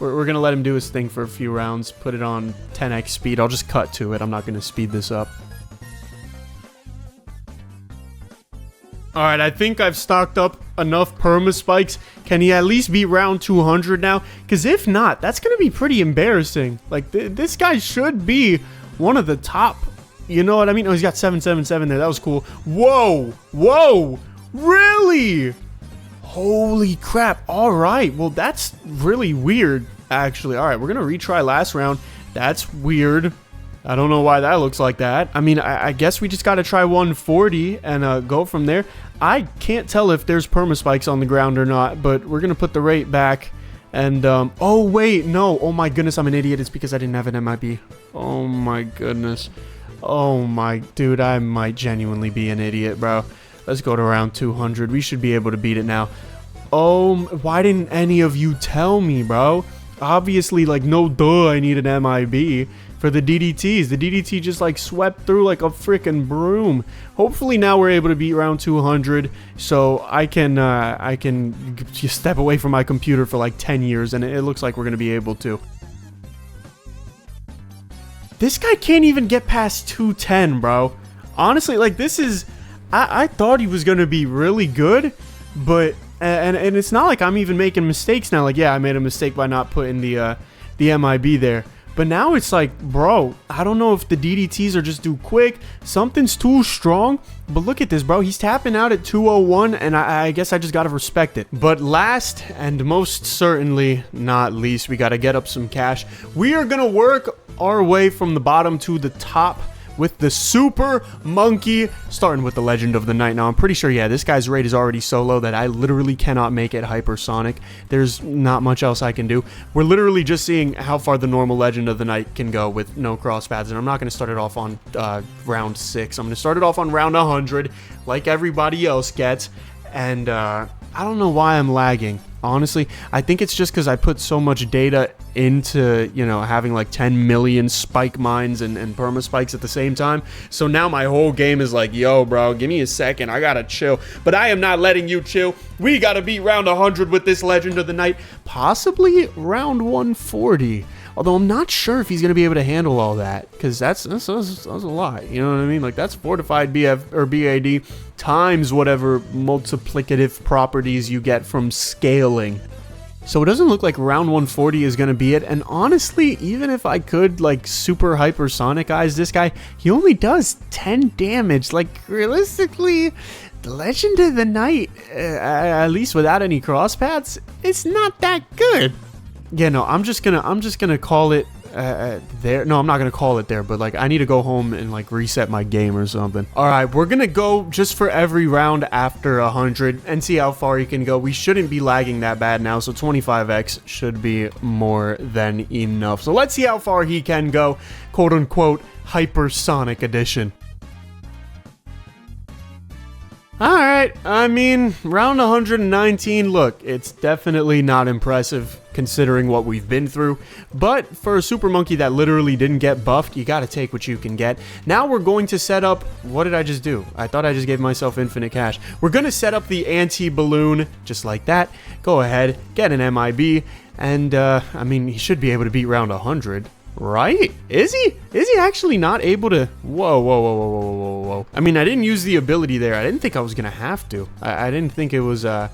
We're gonna let him do his thing for a few rounds, put it on 10x speed. I'll just cut to it. I'm not gonna speed this up. Alright, I think I've stocked up enough perma spikes. Can he at least beat round 200 now? Because if not, that's going to be pretty embarrassing. Like, this guy should be one of the top. You know what I mean? Oh, he's got 777 there. That was cool. Whoa! Whoa! Really? Holy crap. Alright, well, that's really weird, actually. Alright, we're going to retry last round. That's weird. I don't know why that looks like that. I mean, I guess we just got to try 140 and go from there. I can't tell if there's perma spikes on the ground or not, but we're going to put the rate back. And, oh, wait, no. Oh, my goodness, I'm an idiot. It's because I didn't have an MIB. Oh, my goodness. Oh, my, dude, I might genuinely be an idiot, bro. Let's go to round 200. We should be able to beat it now. Oh, why didn't any of you tell me, bro? Obviously, like, no duh, I need an MIB for the DDTs. The DDT just, like, swept through like a freaking broom. Hopefully now we're able to beat round 200, so I can just step away from my computer for like 10 years, and it looks like we're going to be able to. This guy can't even get past 210, bro. Honestly, like, this is... I thought he was going to be really good, but... And it's not like I'm even making mistakes now. Like, yeah, I made a mistake by not putting the MIB there. But now it's like, bro, I don't know if the DDTs are just too quick. Something's too strong. But look at this, bro. He's tapping out at 201, and I guess I just got to respect it. But last and most certainly not least, we got to get up some cash. We are going to work our way from the bottom to the top with the Super Monkey, starting with the Legend of the Night. Now, I'm pretty sure, yeah, this guy's rate is already so low that I literally cannot make it Hypersonic. There's not much else I can do. We're literally just seeing how far the normal Legend of the Night can go with no cross pads, and I'm not going to start it off on round 6. I'm going to start it off on round 100, like everybody else gets, and I don't know why I'm lagging. Honestly, I think it's just because I put so much data into, you know, having like 10 million spike mines and perma spikes at the same time. So now my whole game is like, yo, bro, give me a second. I gotta chill. But I am not letting you chill. We gotta beat round 100 with this Legend of the Night. Possibly round 140. Although I'm not sure if he's going to be able to handle all that, because that's a lot, you know what I mean? Like, that's fortified BF or BAD times whatever multiplicative properties you get from scaling. So it doesn't look like round 140 is going to be it. And honestly, even if I could like super hypersonic eyes this guy, he only does 10 damage. Like realistically, the Legend of the Night, at least without any cross paths, it's not that good. Yeah, no, I'm just gonna call it there. No, I'm not gonna call it there, but like I need to go home and like reset my game or something. All right, we're gonna go just for every round after 100 and see how far he can go. We shouldn't be lagging that bad now, so 25x should be more than enough. So let's see how far he can go, quote unquote, hypersonic edition. Alright, I mean, round 119, look, it's definitely not impressive considering what we've been through, but for a super monkey that literally didn't get buffed, you gotta take what you can get. Now we're going to set up, what did I just do? I thought I just gave myself infinite cash. We're gonna set up the anti-balloon, just like that. Go ahead, get an MIB, and I mean, he should be able to beat round 100. Right? Is he? Is he actually not able to? Whoa, whoa, whoa, whoa, whoa, whoa, whoa. I mean, I didn't use the ability there. I didn't think I was gonna have to. I didn't think it was that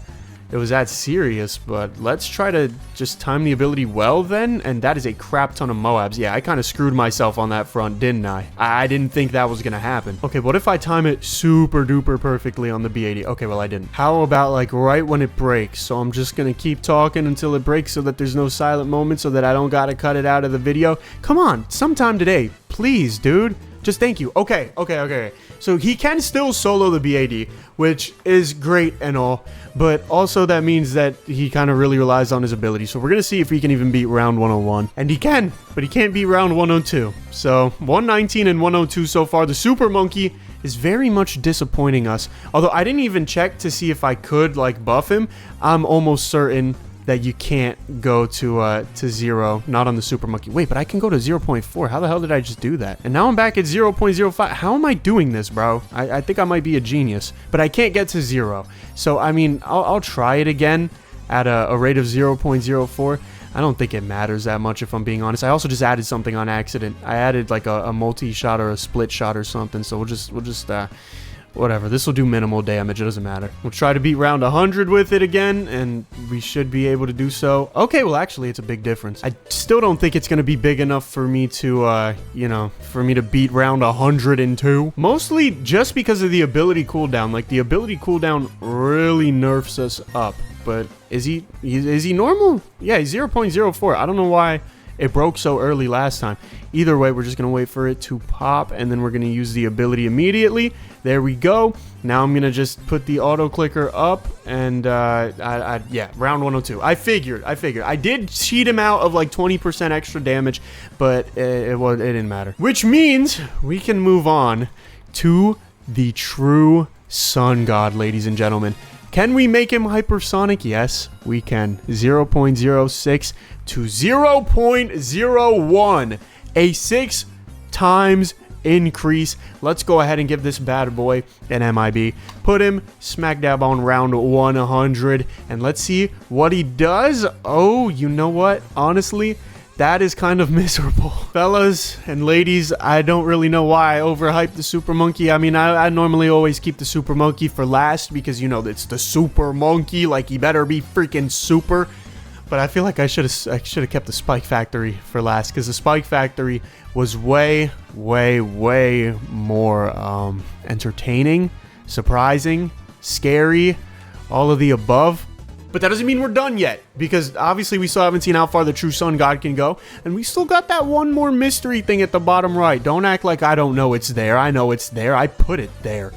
serious, but let's try to just time the ability well then, and that is a crap ton of Moabs. Yeah, I kind of screwed myself on that front, didn't I? I didn't think that was gonna happen. Okay, what if I time it super duper perfectly on the B80? Okay, well I didn't. How about like right when it breaks? So I'm just gonna keep talking until it breaks so that there's no silent moment, so that I don't gotta cut it out of the video. Come on, sometime today, please, dude. Just thank you. Okay. So he can still solo the B80, which is great and all, but also that means that he kind of really relies on his ability. So we're going to see if he can even beat round 101. And he can, but he can't beat round 102. So 119 and 102 so far. The Super Monkey is very much disappointing us. Although I didn't even check to see if I could like buff him. I'm almost certain that you can't go to 0, not on the Super Monkey. Wait, but I can go to 0.4. How the hell did I just do that? And now I'm back at 0.05. How am I doing this, bro? I think I might be a genius, but I can't get to 0. So, I mean, I'll try it again at a rate of 0.04. I don't think it matters that much, if I'm being honest. I also just added something on accident. I added like a multi-shot or a split shot or something, so we'll just whatever, this will do minimal damage, it doesn't matter. We'll try to beat round 100 with it again, and we should be able to do so. Okay, well actually it's a big difference. I still don't think it's going to be big enough for me to, you know, for me to beat round 102. Mostly just because of the ability cooldown. Like, the ability cooldown really nerfs us up. But is he normal? Yeah, he's 0.04. I don't know why it broke so early last time. Either way, we're just going to wait for it to pop, and then we're going to use the ability immediately. There we go. Now I'm going to just put the auto clicker up, and yeah, round 102. I figured. I did cheat him out of like 20% extra damage, but it didn't matter. Which means we can move on to the true Sun God, ladies and gentlemen. Can we make him hypersonic? Yes, we can. 0.06 to 0.01. A 6 times increase. Let's go ahead and give this bad boy an MIB. Put him smack dab on round 100. And let's see what he does. Oh, you know what? Honestly, that is kind of miserable. Fellas and ladies, I don't really know why I overhyped the Super Monkey. I mean, I normally always keep the Super Monkey for last because, you know, it's the Super Monkey. Like, he better be freaking super. But I feel like I should have kept the Spike Factory for last, because the Spike Factory was way more entertaining, surprising, scary, all of the above. But that doesn't mean we're done yet, because obviously we still haven't seen how far the true Sun God can go, and we still got that one more mystery thing at the bottom right. Don't act like I don't know it's there. I know it's there. I put it there.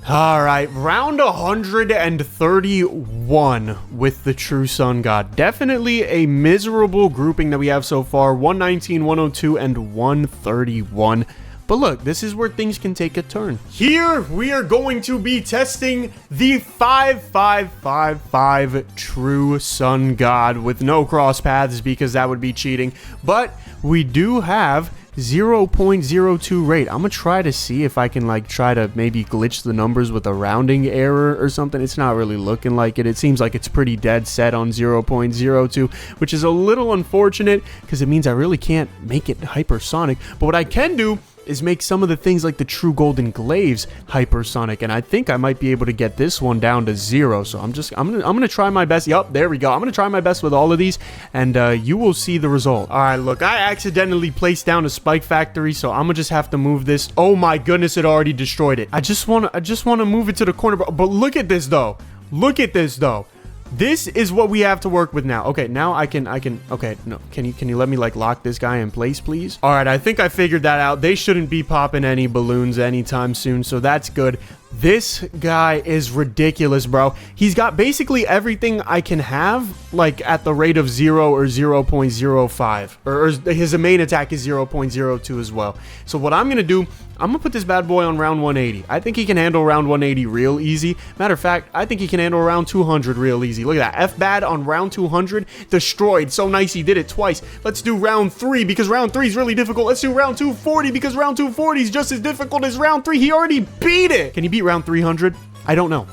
Alright, round 131 with the true Sun God. Definitely a miserable grouping that we have so far. 119, 102, and 131. But look, this is where things can take a turn. Here, we are going to be testing the 5555 true Sun God with no cross paths, because that would be cheating. But we do have 0.02 rate. I'm gonna try to see if I can like try to maybe glitch the numbers with a rounding error or something. It's not really looking like it. It seems like it's pretty dead set on 0.02, which is a little unfortunate because it means I really can't make it hypersonic. But what I can do is make some of the things like the true golden glaives hypersonic, and I think I might be able to get this one down to 0. So I'm gonna try my best. Yup, there we go. I'm gonna try my best with all of these, and you will see the result. All right, look, I accidentally placed down a spike factory, so I'm gonna just have to move this. Oh my goodness, it already destroyed it. I just wanna move it to the corner, but look at this though. Look at this though. This is what we have to work with now. Okay, now I can, okay, no, can you let me, like, lock this guy in place, please? All right, I think I figured that out. They shouldn't be popping any balloons anytime soon, so that's good. This guy is ridiculous, bro. He's got basically everything I can have, like, at the rate of 0 or 0.05. Or his main attack is 0.02 as well. So what I'm gonna do, I'm gonna put this bad boy on round 180. I think he can handle round 180 real easy. Matter of fact, I think he can handle round 200 real easy. Look at that. F-bad on round 200. Destroyed. So nice he did it twice. Let's do round 3 because round 3 is really difficult. Let's do round 240 because round 240 is just as difficult as round 3. He already beat it. Can he beat round 300? I don't know.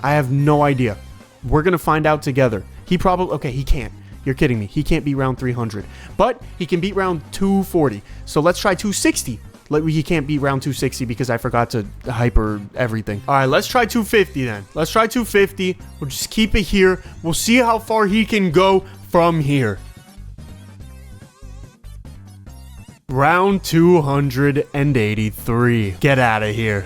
I have no idea. We're gonna find out together. He probably... Okay, he can't. You're kidding me. He can't beat round 300. But he can beat round 240. So let's try 260. He can't beat round 260 because I forgot to hyper everything. All right, let's try 250 then. Let's try 250. We'll just keep it here. We'll see how far he can go from here. Round 283. Get out of here.